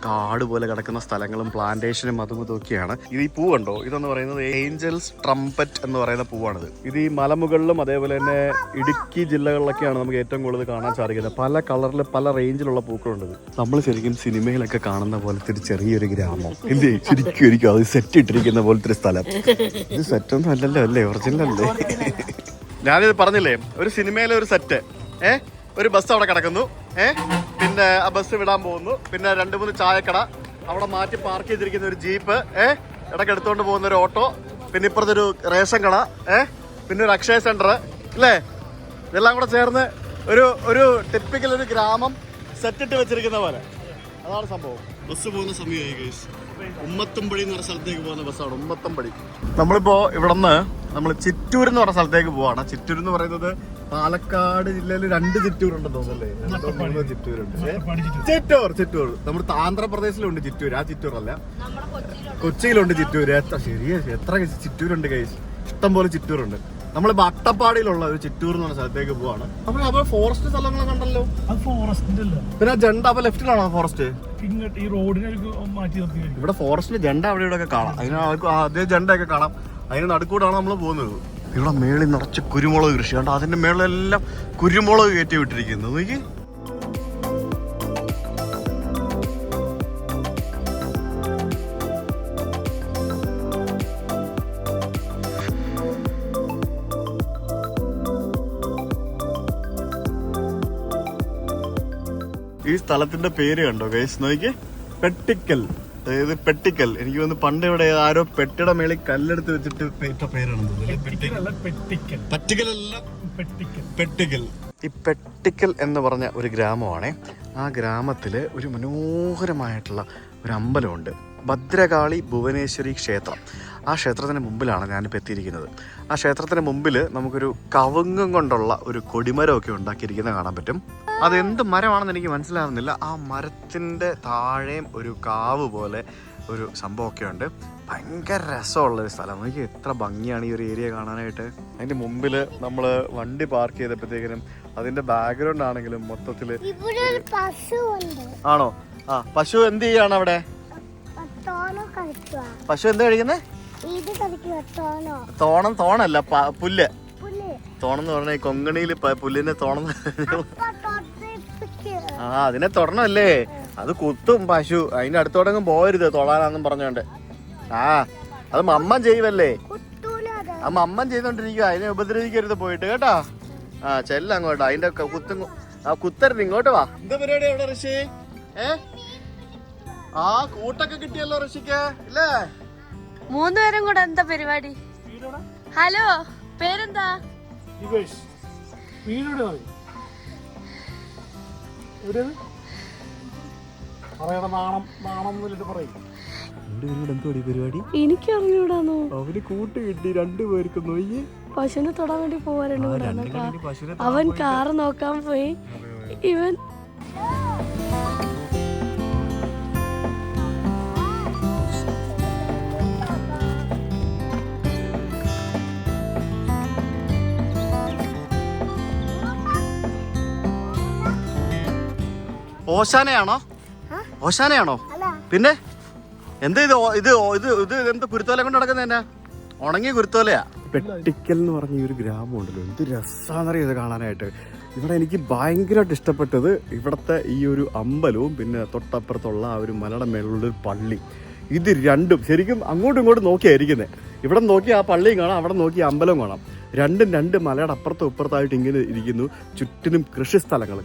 കാട് പോലെ കിടക്കുന്ന സ്ഥലങ്ങളും പ്ലാന്റേഷനും അതും ഇതൊക്കെയാണ്. ഇത് ഈ പൂ കണ്ടോ? ഇതെന്ന് പറയുന്നത് ഏഞ്ചൽസ് ട്രംപറ്റ് എന്ന് പറയുന്ന പൂവാണിത്. ഇത് ഈ മലമുകളിലും അതേപോലെ തന്നെ ഇടുക്കി ജില്ലകളിലൊക്കെയാണ് നമുക്ക് ഏറ്റവും കൂടുതൽ കാണാൻ സാധിക്കുന്നത്. പല കളറിൽ പല റേഞ്ചിലുള്ള പൂക്കളുണ്ട്. നമ്മൾ ശരിക്കും സിനിമയിലൊക്കെ കാണുന്ന പോലത്തെ ഒരു ചെറിയൊരു ഗ്രാമം ഇല്ലേ? ശരിക്കും അത് സെറ്റ് ഇട്ടിരിക്കുന്ന പോലത്തെ ഒരു സ്ഥലം. ഇത് സെറ്റൊന്നും അല്ലല്ലോ അല്ലേ? ഒറിജിനൽ അല്ലേ? ഞാനിത് പറഞ്ഞില്ലേ, ഒരു സിനിമയിലെ ഒരു സെറ്റ്. ഒരു ബസ് അവിടെ കിടക്കുന്നു, പിന്നെ ആ ബസ് വിടാൻ പോകുന്നു, പിന്നെ 2-3 ചായക്കട, അവിടെ മാറ്റി പാർക്ക് ചെയ്തിരിക്കുന്ന ഒരു ജീപ്പ്, ഇടയ്ക്ക് എടുത്തുകൊണ്ട് പോകുന്ന ഒരു ഓട്ടോ, പിന്നെ ഇപ്പുറത്തൊരു റേഷൻ കട, പിന്നെ ഒരു അക്ഷയ സെന്റർ അല്ലേ? ഇതെല്ലാം കൂടെ ചേർന്ന് ഒരു ടിപ്പിക്കൽ ഒരു ഗ്രാമം സെറ്റിട്ട് വെച്ചിരിക്കുന്ന പോലെ. അതാണ് സംഭവം. ബസ് പോകുന്ന സമയമായി ഗൈസ്. ഉമ്മത്തമ്പടി എന്ന് പറഞ്ഞ സ്ഥലത്തേക്ക് പോകുന്ന ബസ്സാണ് ഉമ്മത്തമ്പടി. നമ്മളിപ്പോ ഇവിടെ നിന്ന് നമ്മൾ ചിറ്റൂർ എന്ന് പറഞ്ഞ സ്ഥലത്തേക്ക് പോവാണ്. ചിറ്റൂർ എന്ന് പറയുന്നത് പാലക്കാട് ജില്ലയിൽ 2 ചിറ്റൂർ ഉണ്ടെന്ന് തോന്നുന്നല്ലേ? ചിറ്റൂർ ചിറ്റൂർ നമ്മുടെ ആന്ധ്രാപ്രദേശിലുണ്ട് ചിറ്റൂർ. ആ ചിറ്റൂർ അല്ല, കൊച്ചിയിലുണ്ട് ചിറ്റൂർ. എത്ര ചിറ്റൂരുണ്ട് ഗൈസ്? ഇഷ്ടം പോലെ ചിറ്റൂറുണ്ട്. നമ്മളിപ്പോ അട്ടപ്പാടിയിലുള്ള ഒരു ചിറ്റൂർ എന്ന് പറഞ്ഞ സ്ഥലത്തേക്ക് പോവാണ്. അപ്പൊ ഫോറസ്റ്റ് സ്ഥലങ്ങളൊക്കെ ഉണ്ടല്ലോ. അത് ഫോറസ്റ്റിന്റെ അല്ല, പിന്നെ ജണ്ട അപ്പൊ ലെഫ്റ്റിലാണോ ഫോറസ്റ്റ്? ഇങ്ങോട്ട് ഈ റോഡിനെ മാറ്റി നിർത്തി. ഇവിടെ ഫോറസ്റ്റിന്റെ ജണ്ട അവിടെ ഇവിടെ ഒക്കെ കാണാം. അതേ ജണ്ടയൊക്കെ കാണാം. അതിന് നടുക്കൂടാണ് നമ്മൾ പോകുന്നത്. ഇവിടെ മേളിൽ നിറച്ച് കുരുമുളക് കൃഷി കണ്ടോ? അതിന്റെ മേളിലെല്ലാം കുരുമുളക് കയറ്റി വിട്ടിരിക്കുന്നു. നോക്കി, ഈ സ്ഥലത്തിന്റെ പേര് കണ്ടോ ഗൈസ്? നോക്കി, പെട്ടിക്കൽ. അതായത് പെട്ടിക്കൽ. എനിക്ക് തോന്നുന്നു പണ്ട് ഇവിടെ ആരോ പെട്ടിയുടെ മേളിൽ കല്ലെടുത്ത് വെച്ചിട്ട് പേറ്റ പേരാണ്. പെട്ടിക്കൽ. ഈ പെട്ടിക്കൽ എന്ന് പറഞ്ഞ ഒരു ഗ്രാമമാണ്. ആ ഗ്രാമത്തില് ഒരു മനോഹരമായിട്ടുള്ള ഒരു അമ്പലമുണ്ട്, ഭദ്രകാളി ഭുവനേശ്വരി ക്ഷേത്രം. ആ ക്ഷേത്രത്തിന് മുമ്പിലാണ് ഞാനിപ്പോൾ എത്തിയിരിക്കുന്നത്. ആ ക്ഷേത്രത്തിന് മുമ്പിൽ നമുക്കൊരു കവുങ്ങും കൊണ്ടുള്ള ഒരു കൊടിമരമൊക്കെ ഉണ്ടാക്കിയിരിക്കുന്നത് കാണാൻ പറ്റും. അതെന്ത് മരമാണെന്ന് എനിക്ക് മനസ്സിലാവുന്നില്ല. ആ മരത്തിൻ്റെ താഴെയും ഒരു കാവ് പോലെ ഒരു സംഭവമൊക്കെ ഉണ്ട്. ഭയങ്കര രസമുള്ളൊരു സ്ഥലം. എനിക്ക് എത്ര ഭംഗിയാണ് ഈ ഒരു ഏരിയ കാണാനായിട്ട്. അതിൻ്റെ മുമ്പിൽ നമ്മൾ വണ്ടി പാർക്ക് ചെയ്തപ്പോഴത്തേക്കിനും അതിൻ്റെ ബാക്ക്ഗ്രൗണ്ട് ആണെങ്കിലും മൊത്തത്തിൽ ആണോ? ആ, പശു എന്ത് ചെയ്യാണ് അവിടെ? പശു എന്താ കഴിക്കുന്നത്? തോണല്ല, പുല്ല്. തോണെന്ന് പറഞ്ഞ കൊങ്ങണിയില് പുല്ലിനെ തോണം. ആ, അതിനെ തൊടണല്ലേ? അത് കുത്തും പശു. അതിന്റെ അടുത്തോടെങ്ങും പോകരുത് തൊടാനാന്നും പറഞ്ഞോണ്ട്. ആ, അത് മമ്മൻ ചെയ്യുമല്ലേ? ആ, മമ്മൻ ചെയ്തോണ്ടിരിക്കുക. അതിനെ ഉപദ്രവിക്കരുത് പോയിട്ട്, കേട്ടാ. ആ, ചെല്ല അങ്ങോട്ട്. അതിന്റെ കുത്തരുത്, ഇങ്ങോട്ട് വാ. എന്താ പരിപാടി അവിടെ ഋഷി? ആ, കൂട്ടൊക്കെ കിട്ടിയല്ലോ ഋഷിക്ക് ഇല്ലേ? 3 പേരും കൂടെ എന്താ പരിപാടി? ഹലോ, പേരെന്താ? എനിക്കറിഞ്ഞൂടാന്നോ? അവന് കൂട്ട് കിട്ടി 2 പേർക്ക്. നോയി, പശുവിനെ തൊടാൻ വേണ്ടി പോവാറുണ്ട്. അവൻ കാറ് നോക്കാൻ പോയി. ഇവൻ ഓശാനയാണോ? പിന്നെ എന്താ ഇത് എന്ത് കുരുത്തോല കൊണ്ട് നടക്കുന്ന? എന്നാ ഉണങ്ങിയ കുരുത്തോലയാ? പെട്ടിക്കൽ എന്ന് പറഞ്ഞ ഈ ഒരു ഗ്രാമം ഉണ്ടല്ലോ, എന്ത് രസാന്നറിയോ ഇത് കാണാനായിട്ട്. ഇവിടെ എനിക്ക് ഭയങ്കരമായിട്ട് ഇഷ്ടപ്പെട്ടത് ഇവിടുത്തെ ഈ ഒരു അമ്പലവും പിന്നെ തൊട്ടപ്പുറത്തുള്ള ആ ഒരു മലയുടെ മേലുള്ള ഒരു പള്ളി. ഇത് രണ്ടും ശരിക്കും അങ്ങോട്ടും ഇങ്ങോട്ടും നോക്കിയായിരിക്കുന്നത്. ഇവിടെ നോക്കി ആ പള്ളിയും കാണാം, അവിടെ നോക്കി അമ്പലവും കാണാം. രണ്ടും 2 മലയുടെ അപ്പുറത്തും ഇപ്പുറത്തായിട്ട് ഇങ്ങനെ ഇരിക്കുന്നു. ചുറ്റിനും കൃഷിസ്ഥലങ്ങൾ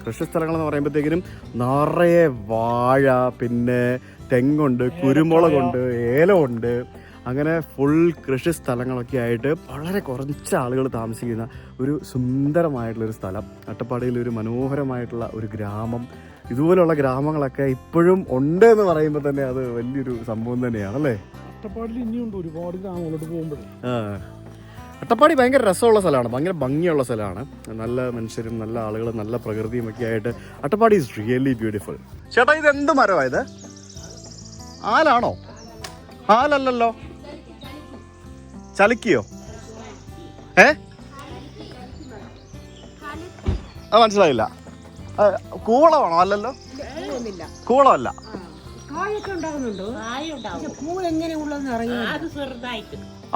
എന്ന് പറയുമ്പോഴത്തേക്കിനും നിറയെ വാഴ, പിന്നെ തെങ്ങുണ്ട്, കുരുമുളകുണ്ട്, ഏലമുണ്ട്. അങ്ങനെ ഫുൾ കൃഷി സ്ഥലങ്ങളൊക്കെ ആയിട്ട് വളരെ കുറച്ച് ആളുകൾ താമസിക്കുന്ന ഒരു സുന്ദരമായിട്ടുള്ളൊരു സ്ഥലം. അട്ടപ്പാടിയിൽ ഒരു മനോഹരമായിട്ടുള്ള ഒരു ഗ്രാമം. ഇതുപോലുള്ള ഗ്രാമങ്ങളൊക്കെ ഇപ്പോഴും ഉണ്ട് എന്ന് പറയുമ്പോൾ തന്നെ അത് വലിയൊരു സംഭവം തന്നെയാണല്ലേ? അട്ടപ്പാടിയിൽ ഇനിയുണ്ട് ഒരുപാട് ഗ്രാമങ്ങളോട്ട് പോകുമ്പോൾ. അട്ടപ്പാടി ഭയങ്കര രസമുള്ള സ്ഥലമാണ്, ഭയങ്കര ഭംഗിയുള്ള സ്ഥലമാണ്. നല്ല മനുഷ്യരും നല്ല ആളുകളും നല്ല പ്രകൃതിയും ഒക്കെ ആയിട്ട് അട്ടപ്പാടി ഈസ് റിയലി ബ്യൂട്ടിഫുൾ. ചേട്ടാ, ഇത് എന്ത് മരമായത്? ആലാണോ? ആലല്ലോ, ചലിക്കിയോ? മനസ്സിലായില്ല. കൂവളമാണോ? അല്ലല്ലോ, കൂവളമല്ല.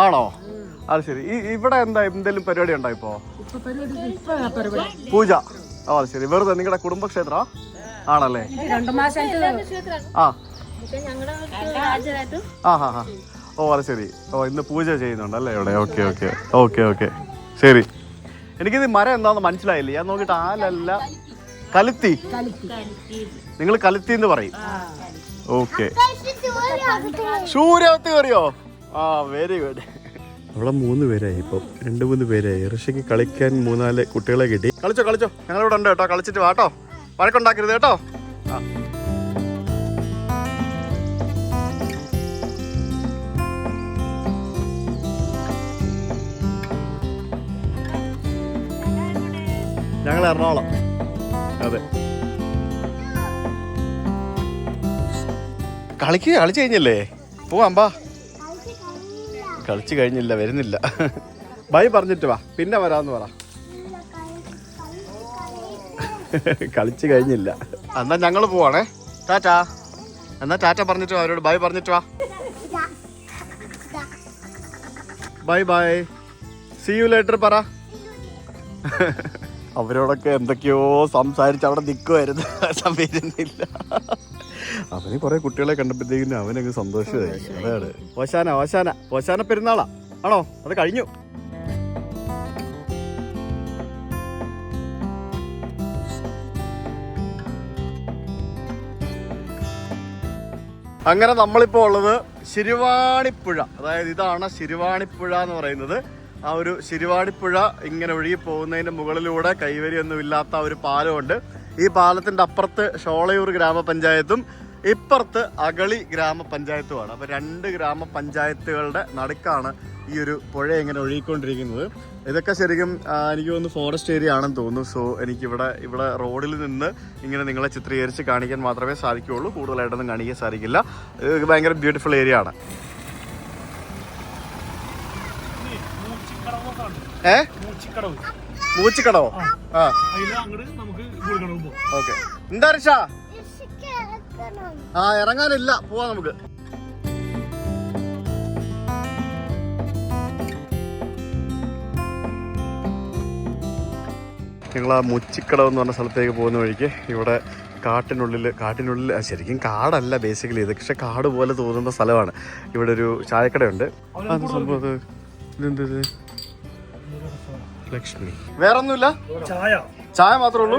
ആണോ? അത് ശരി. ഇവിടെ എന്താ എന്തെങ്കിലും പരിപാടി ഉണ്ടോ ഇപ്പോ? പൂജ ഓ ശരി, വെറുതെ നിങ്ങളുടെ കുടുംബക്ഷേത്ര ആണല്ലേ? 2 മാസമായിട്ട് ആ ആ ഹാ ഹാ ഓ അത് ശരി. ഓ ഇന്ന് പൂജ ചെയ്യുന്നുണ്ടല്ലേ ഇവിടെ? ഓക്കെ ഓക്കെ ഓക്കെ ഓക്കെ ശരി. എനിക്കിത് മരം എന്താണെന്ന് മനസ്സിലായില്ല. ഞാൻ നോക്കിയിട്ട് ആലല്ല, കലുത്തി. നിങ്ങൾ കലുത്തി എന്ന് പറയും. ഓക്കെ. സൂര്യാവത്തി കയറിയോ? ആ വെരി ഗുഡ്. നമ്മളെ 3 പേരായി ഇപ്പം, 2-3 പേരായി. ഋഷിക്ക് കളിക്കാൻ 3-4 കുട്ടികളെ കിട്ടി. കളിച്ചോ കളിച്ചോ, ഞങ്ങളിവിടെ ഉണ്ട് കേട്ടോ. കളിച്ചിട്ട് വാട്ടോ, വഴക്കുണ്ടാക്കരുത് കേട്ടോ. ആ ഞങ്ങൾ എറണാകുളം. അതെ, കളിച്ച് കഴിഞ്ഞല്ലേ? പോവാം ബാ. കളിച്ചു കഴിഞ്ഞില്ല, വരുന്നില്ല. ബൈ പറഞ്ഞിട്ട് വാ, പിന്നെ വരാന്ന് പറ. കളിച്ചു കഴിഞ്ഞില്ല. എന്നാ ഞങ്ങൾ പോവാണേ. ടാറ്റാ. എന്നാ ടാറ്റ പറഞ്ഞിട്ട് വാ, അവരോട് ബൈ പറഞ്ഞിട്ട് വാ. Bye bye, see you later പറ. അവരോടൊക്കെ എന്തൊക്കെയോ സംസാരിച്ച് അവിടെ നിൽക്കുമായിരുന്നു, വരുന്നില്ല. അവന് കുറെ കുട്ടികളെ കണ്ടപ്പോഴത്തേക്കും അവനങ്ങ് സന്തോഷമായി. അതാണ് ഓശാന പെരുന്നാളാ ആണോ? അത് കഴിഞ്ഞു. അങ്ങനെ നമ്മളിപ്പോൾ ഉള്ളത് ശിരുവാണിപ്പുഴ. അതായത് ഇതാണ് ശിരുവാണിപ്പുഴ എന്ന് പറയുന്നത്. ആ ഒരു ശിരുവാണിപ്പുഴ ഇങ്ങനെ ഒഴുകി പോകുന്നതിൻ്റെ മുകളിലൂടെ കൈവരിയൊന്നും ഇല്ലാത്ത ഒരു പാലമുണ്ട്. ഈ പാലത്തിൻ്റെ അപ്പുറത്ത് ഷോളയൂർ ഗ്രാമപഞ്ചായത്തും ഇപ്പുറത്ത് അഗളി ഗ്രാമപഞ്ചായത്തുമാണ്. അപ്പോൾ 2 ഗ്രാമപഞ്ചായത്തുകളുടെ നടുക്കാണ് ഈ ഒരു പുഴ ഇങ്ങനെ ഒഴുകിക്കൊണ്ടിരിക്കുന്നത്. ഇതൊക്കെ ശരിക്കും എനിക്ക് തോന്നുന്നു ഫോറസ്റ്റ് ഏരിയ ആണെന്ന് തോന്നുന്നു. സോ ഇവിടെ റോഡിൽ നിന്ന് ഇങ്ങനെ നിങ്ങളെ ചിത്രീകരിച്ച് കാണിക്കാൻ മാത്രമേ സാധിക്കുകയുള്ളൂ. കൂടുതലായിട്ടൊന്നും കാണിക്കാൻ സാധിക്കില്ല. ഇത് ഭയങ്കര ബ്യൂട്ടിഫുൾ ഏരിയ ആണ്. മൂച്ചിക്കടവോ? ആ ഓക്കെ. എന്താ ഋഷ? ആ ഇറങ്ങാനില്ല, പോവാ നമുക്ക്. ഞങ്ങൾ ആ മുച്ചിക്കടവ് എന്ന് പറഞ്ഞ സ്ഥലത്തേക്ക് പോകുന്ന വഴിക്ക് ഇവിടെ കാട്ടിനുള്ളിൽ ശരിക്കും കാടല്ല ബേസിക്കലി ഇത്, പക്ഷെ കാട് പോലെ തോന്നുന്ന സ്ഥലമാണ്. ഇവിടെ ഒരു ചായക്കടയുണ്ട്. അത് സംഭവം ഇതെന്തത്? ലക്ഷ്മി. വേറൊന്നുമില്ല, ചായ മാത്രമേ ഉള്ളൂ.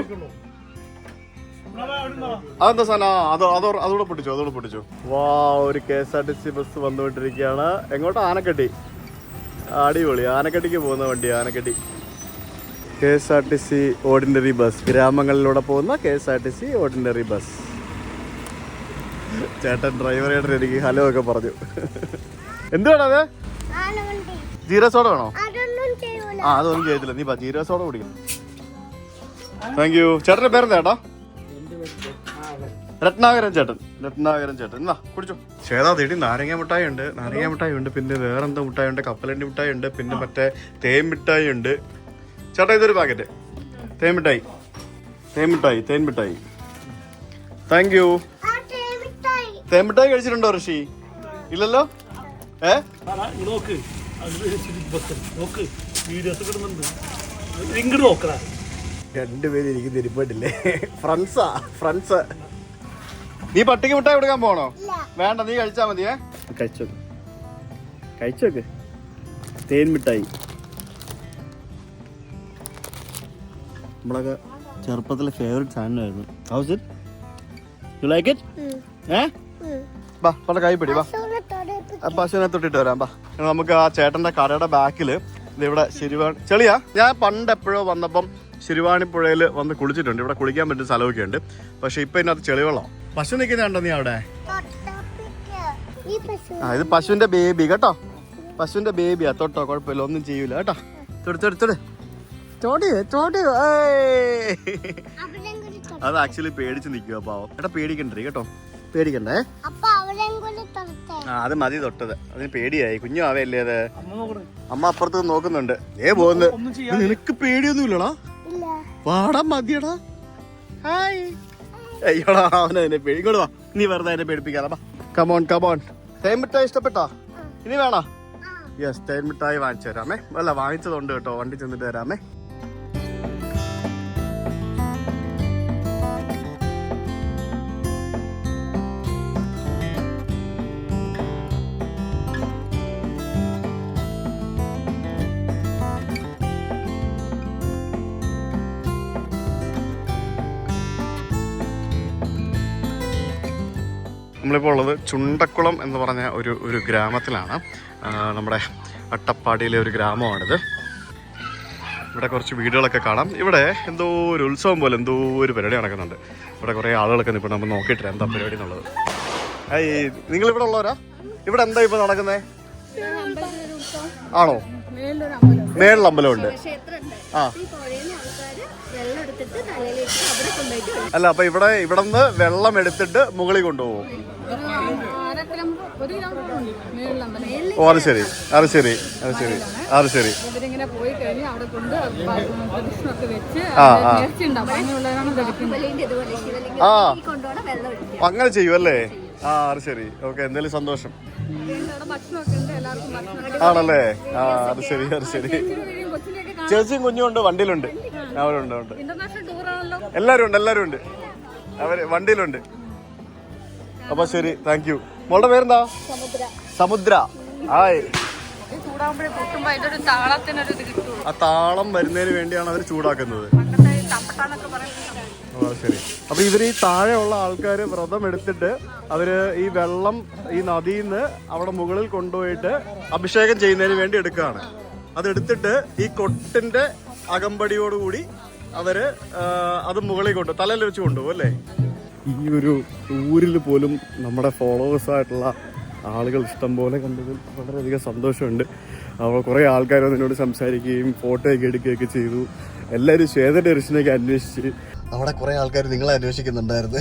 അതെന്താ സാധനം? അതോടെ പൊട്ടിച്ചു. വാ, ഒരു KSRTC ബസ് വന്നുകൊണ്ടിരിക്കുകയാണ്. എങ്ങോട്ടാ? ആനക്കട്ടി. അടിപൊളി. ആനക്കട്ടിക്ക് പോകുന്ന വണ്ടി. Anakatti KSRTC ordinary bus. ഗ്രാമങ്ങളിലൂടെ പോകുന്ന KSRTC ഓർഡിനറി ബസ്. ചേട്ടൻ ഡ്രൈവറായിട്ട് എനിക്ക് ഹലോ ഒക്കെ പറഞ്ഞു. എന്തുവാണ് അത്? ജീരോ സോഡ വേണോ? ആ അതൊന്നും ചെയ്തില്ല. നീ ജീരോ സോഡ കുടിക്കണം. Thank you. ചേട്ടൻ്റെ പേരെന്താ ചേട്ടാ? രത്നാകരൻ ചേട്ടൻ. എന്നാ കുടിച്ചോ. ചേതാ തേടി നാരങ്ങ മിഠായി ഉണ്ട്. പിന്നെ വേറെന്താ മിഠായി ഉണ്ട്? കപ്പലണ്ടി മിഠായി ഉണ്ട്. പിന്നെ മറ്റേ തേൻ മിഠായി ഉണ്ട്. ചേട്ടാ ഇതൊരു പാക്കറ്റ് തേൻ മിഠായി. Thank you. തേൻ മിഠായി കഴിച്ചിട്ടുണ്ടോ ഋഷി? ഇല്ലല്ലോ. രണ്ടുപേരും എനിക്ക് തിരിപ്പിട്ടില്ലേ? ഫ്രണ്ട്സ്. നീ പട്ടിക്ക് മിഠായി കൊടുക്കാൻ പോണോ? വേണ്ട, നീ കഴിച്ചാ മതിയേ. കഴിച്ചോക്ക് തേൻ മിഠായി. നമ്മളൊക്കെ ചെറുപ്പത്തിലെ ഫേവറേറ്റ് സാധനമായിരുന്നു. House it? You like it? ബാ പല കൈപ്പിടി. ബാ പശുവിനെ തൊട്ടിട്ട് വരാം. ബാ നമുക്ക് ആ ചേട്ടന്റെ കടയുടെ ബാക്കിൽ ഇവിടെ ചെളിയാ. ഞാൻ പണ്ട് എപ്പോഴോ വന്നപ്പം ശിരുവാണിപ്പുഴയിൽ വന്ന് കുളിച്ചിട്ടുണ്ട്. ഇവിടെ കുളിക്കാൻ പറ്റുന്ന സ്ഥലമൊക്കെ ഉണ്ട്. പക്ഷെ ഇപ്പൊ ഇതിനകത്ത് ചെളിവെള്ളം. പശു നിൽക്കുന്നുണ്ടോ നീ അവിടെ? ആ ഇത് പശുവിന്റെ ബേബി കേട്ടോ. പശുവിന്റെ ബേബിയാ. തൊട്ടോ, കുഴപ്പമില്ല, ഒന്നും ചെയ്യൂല കേട്ടോ. തൊടുത്തെടുത്തോട് ചോടിയോ. അത് ആക്ച്വലി പേടിച്ച് നിൽക്കുക പാവം. ഏട്ടാ പേടിക്കണ്ടേ കേട്ടോ, പേടിക്കണ്ടേ. ആ അത് മതി തൊട്ടത്. അതിന് പേടിയായി. കുഞ്ഞു ആവല്ലേ അത്? അമ്മ അപ്പുറത്ത് നോക്കുന്നുണ്ട്. പോകുന്നത്. നിനക്ക് പേടിയൊന്നുമില്ലടാ? വാടാ മതിയടാ. ഹായ്. അയ്യോടാ അവനെ പേടിക്കോട്. വാ, നീ വെറുതെ അതിനെ പേടിപ്പിക്കാതെ. കമോൺ. തേൻ മിഠായി ഇഷ്ടപ്പെട്ടോ? ഇനി വേണോ? യെസ്, തേൻ മിഠായി വാങ്ങിച്ചു തരാമേ. അല്ല വാങ്ങിച്ചതുണ്ട് കേട്ടോ, വണ്ടി ചെന്നിട്ട് തരാമേ. നമ്മളിപ്പോൾ ഉള്ളത് ചുണ്ടക്കുളം എന്ന് പറഞ്ഞ ഒരു ഗ്രാമത്തിലാണ്. നമ്മുടെ അട്ടപ്പാടിയിലെ ഒരു ഗ്രാമമാണിത്. ഇവിടെ കുറച്ച് വീടുകളൊക്കെ കാണാം. ഇവിടെ എന്തോ ഒരു ഉത്സവം പോലെ എന്തോ ഒരു പരിപാടി നടക്കുന്നുണ്ട്. ഇവിടെ കുറേ ആളുകളൊക്കെ ഇപ്പോൾ നമ്മൾ നോക്കിയിട്ടില്ല എന്താ പരിപാടി എന്നുള്ളത്. നിങ്ങളിവിടെ ഉള്ളവരാ? ഇവിടെ എന്താ ഇപ്പോൾ നടക്കുന്നത്? ആണോ? മേളിൽ അമ്പലമുണ്ട്. ആ അല്ല, അപ്പൊ ഇവിടുന്ന് വെള്ളം എടുത്തിട്ട് മുകളിൽ കൊണ്ടുപോകും. ഓ അത് ശരി. അങ്ങനെ ചെയ്യുമല്ലേ? ആ അത് ശരി. ഓക്കെ, എന്തായാലും സന്തോഷം. ആണല്ലേ? ആ അത് ശരി. ചേച്ചിയും കുഞ്ഞുണ്ട്, വണ്ടിയിലുണ്ട്. അവരുണ്ട്. എല്ലാരും ഉണ്ട്. അവര് വണ്ടിയിലുണ്ട്. അപ്പൊ ശരി, താങ്ക് യു. മോളുടെ പേരെന്താ? സമുദ്ര. ഹായ്. ആ താളം വരുന്നതിന് വേണ്ടിയാണ് അവർ ചൂടാക്കുന്നത്. ശരി. അപ്പൊ ഇവര് ഈ താഴെയുള്ള ആൾക്കാര് വ്രതം എടുത്തിട്ട് അവര് ഈ വെള്ളം ഈ നദിയിൽ നിന്ന് അവിടെ മുകളിൽ കൊണ്ടുപോയിട്ട് അഭിഷേകം ചെയ്യുന്നതിന് വേണ്ടി എടുക്കുകയാണ്. അതെടുത്തിട്ട് ഈ കൊട്ടിന്റെ അകമ്പടിയോടുകൂടി അവര് അത് മുകളിൽ തലയിൽ വെച്ച് കൊണ്ടുപോകും അല്ലേ? ഈ ഒരു ടൂറിൽ പോലും നമ്മുടെ ഫോളോവേഴ്സായിട്ടുള്ള ആളുകൾ ഇഷ്ടം പോലെ കണ്ടതിൽ വളരെയധികം സന്തോഷമുണ്ട്. അപ്പോൾ കുറേ ആൾക്കാർ എന്നോട് സംസാരിക്കുകയും ഫോട്ടോയൊക്കെ എടുക്കുകയൊക്കെ ചെയ്തു. എല്ലാവരും ശ്വേതന്റെ ദർശനമൊക്കെ അന്വേഷിച്ച്. അവിടെ കുറെ ആൾക്കാർ നിങ്ങളെ അന്വേഷിക്കുന്നുണ്ടായിരുന്നു.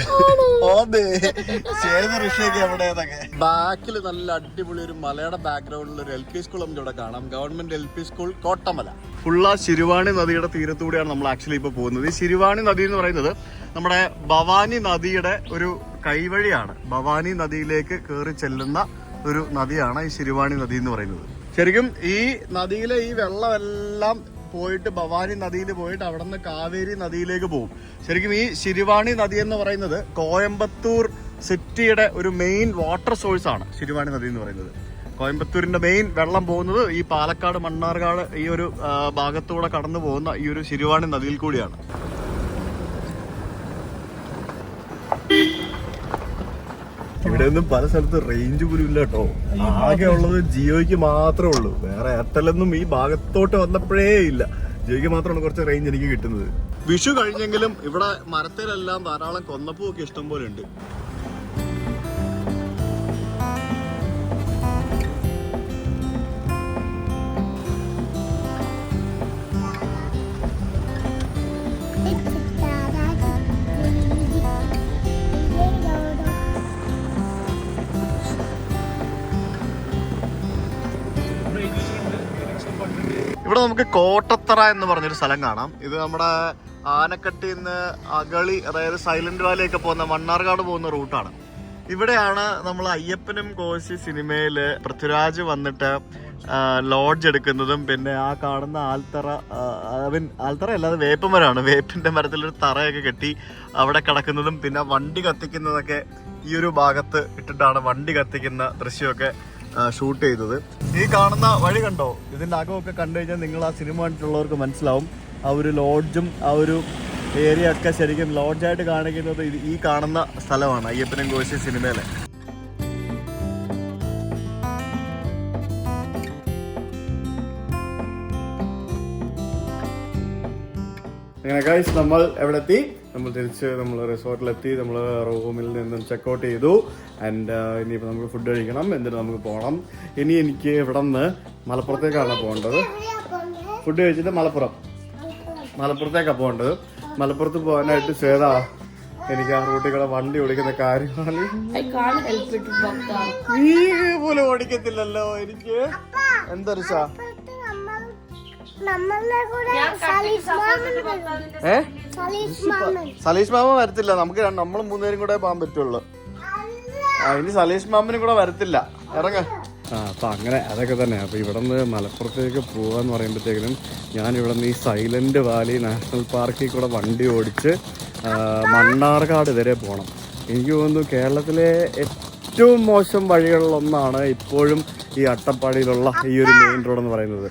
ബാക്കിൽ നല്ല അടിപൊളി ഒരു മലയുടെ ബാക്ക്ഗ്രൗണ്ടിൽ ഒരു LP സ്കൂൾ നമുക്ക് ഇവിടെ കാണാം. Government LP school Kottamala. ഫുള്ള ശിരുവാണി നദിയുടെ തീരത്തൂടെയാണ് നമ്മൾ ആക്ച്വലി ഇപ്പോൾ പോകുന്നത്. ഈ ശിരുവാണി നദി എന്ന് പറയുന്നത് നമ്മുടെ ഭവാനി നദിയുടെ ഒരു കൈവഴിയാണ്. ഭവാനി നദിയിലേക്ക് കയറി ചെല്ലുന്ന ഒരു നദിയാണ് ഈ ശിരുവാണി നദി എന്ന് പറയുന്നത്. ശരിക്കും ഈ നദിയിലെ ഈ വെള്ളമെല്ലാം പോയിട്ട് ഭവാനി നദിയിൽ പോയിട്ട് അവിടെ നിന്ന് കാവേരി നദിയിലേക്ക് പോകും. ശരിക്കും ഈ ശിരുവാണി നദി എന്ന് പറയുന്നത് കോയമ്പത്തൂർ സിറ്റിയുടെ ഒരു മെയിൻ വാട്ടർ സോഴ്സ് ആണ് ശിരുവാണി നദി എന്ന് പറയുന്നത്. കോയമ്പത്തൂരിന്റെ മെയിൻ വെള്ളം പോകുന്നത് ഈ പാലക്കാട് മണ്ണാർക്കാട് ഈ ഒരു ഭാഗത്തൂടെ കടന്നു പോകുന്ന ഈ ഒരു ശിരുവാണി നദിയിൽ കൂടിയാണ്. ഇവിടെ ഒന്നും പല സ്ഥലത്ത് റേഞ്ച് പോലും ഇല്ല കേട്ടോ. ആകെ ഉള്ളത് ജിയോയ്ക്ക് മാത്രമേ ഉള്ളൂ. വേറെ എയർടെലൊന്നും ഈ ഭാഗത്തോട്ട് വന്നപ്പോഴേ ഇല്ല. ജിയോയ്ക്ക് മാത്രമാണ് കുറച്ച് റേഞ്ച് എനിക്ക് കിട്ടുന്നത്. വിഷു കഴിഞ്ഞെങ്കിലും ഇവിടെ മരത്തിലെല്ലാം ധാരാളം കൊന്നപ്പൂവൊക്കെ ഇഷ്ടം പോലെ ഉണ്ട്. ഇവിടെ നമുക്ക് കോട്ടത്തറ എന്ന് പറഞ്ഞൊരു സ്ഥലം കാണാം. ഇത് നമ്മുടെ ആനക്കട്ടിൽ നിന്ന് അകളി, അതായത് സൈലന്റ് വാലിയൊക്കെ പോകുന്ന മണ്ണാർക്കാട് പോകുന്ന റൂട്ടാണ്. ഇവിടെയാണ് നമ്മൾ അയ്യപ്പനും കോശി സിനിമയില് പൃഥ്വിരാജ് വന്നിട്ട് ലോഡ്ജ് എടുക്കുന്നതും പിന്നെ ആ കാണുന്ന ആൽത്തറ അല്ലാതെ വേപ്പമരമാണ്. വേപ്പിന്റെ മരത്തിലൊരു തറയൊക്കെ കെട്ടി അവിടെ കിടക്കുന്നതും പിന്നെ വണ്ടി കത്തിക്കുന്നതൊക്കെ ഈ ഒരു ഭാഗത്ത് ഇട്ടിട്ടാണ് വണ്ടി കത്തിക്കുന്ന ദൃശ്യമൊക്കെ ഷൂട്ട് ചെയ്തത്. ഈ കാണുന്ന വഴി കണ്ടോ? ഇതിന്റെ അകമൊക്കെ കണ്ടു കഴിഞ്ഞാൽ നിങ്ങൾ ആ സിനിമ കണ്ടിട്ടുള്ളവർക്ക് മനസ്സിലാവും. ആ ഒരു ലോഡ്ജും ആ ഒരു ഏരിയ ഒക്കെ ശരിക്കും ലോഡ്ജായിട്ട് കാണിക്കുന്നത് ഈ കാണുന്ന സ്ഥലമാണ് അയ്യപ്പനും കോശി സിനിമയിലെ. അങ്ങനെ ഗൈസ്, നമ്മൾ എവിടെ എത്തി? നമ്മൾ തിരിച്ച് നമ്മൾ റിസോർട്ടിലെത്തി. നമ്മൾ റൂമിൽ നിന്നും ചെക്കൗട്ട് ചെയ്തു. ആൻഡ് ഇനിയിപ്പോൾ നമുക്ക് ഫുഡ് കഴിക്കണം, എന്നിട്ട് നമുക്ക് പോകണം. ഇനി എനിക്ക് ഇവിടെ നിന്ന് മലപ്പുറത്തേക്കാണ് പോകേണ്ടത്. ഫുഡ് കഴിച്ചിട്ട് മലപ്പുറത്തേക്കാണ് പോകേണ്ടത്. മലപ്പുറത്ത് പോകാനായിട്ട് ശ്വേത എനിക്ക് ആ റൂട്ടിൽ വണ്ടി ഓടിക്കുന്ന കാര്യമാണ്. നീ പോലും ഓടിക്കത്തില്ലല്ലോ. എനിക്ക് എന്തൊരു സലീഷ് മാമ വരത്തില്ല. നമ്മൾ മൂന്നുപേരും കൂടെ പോകാൻ പറ്റുള്ളൂ. ഇനി സലീഷ് മാമനും കൂടെ വരത്തില്ല. ഇറങ്ങ. അപ്പൊ അങ്ങനെ അതൊക്കെ തന്നെ. അപ്പൊ ഇവിടെ നിന്ന് മലപ്പുറത്തേക്ക് പോവാന്ന് പറയുമ്പോഴത്തേക്കിനും ഞാൻ ഇവിടെ നിന്ന് ഈ സൈലന്റ് വാലി നാഷണൽ പാർക്കിൽ കൂടെ വണ്ടി ഓടിച്ച് മണ്ണാർക്കാട് വരെ പോകണം. എനിക്ക് തോന്നുന്നു കേരളത്തിലെ ഏറ്റവും മോശം വഴികളിലൊന്നാണ് ഇപ്പോഴും ഈ അട്ടപ്പാടിയിലുള്ള ഈ ഒരു മെയിൻ റോഡ് എന്ന് പറയുന്നത്.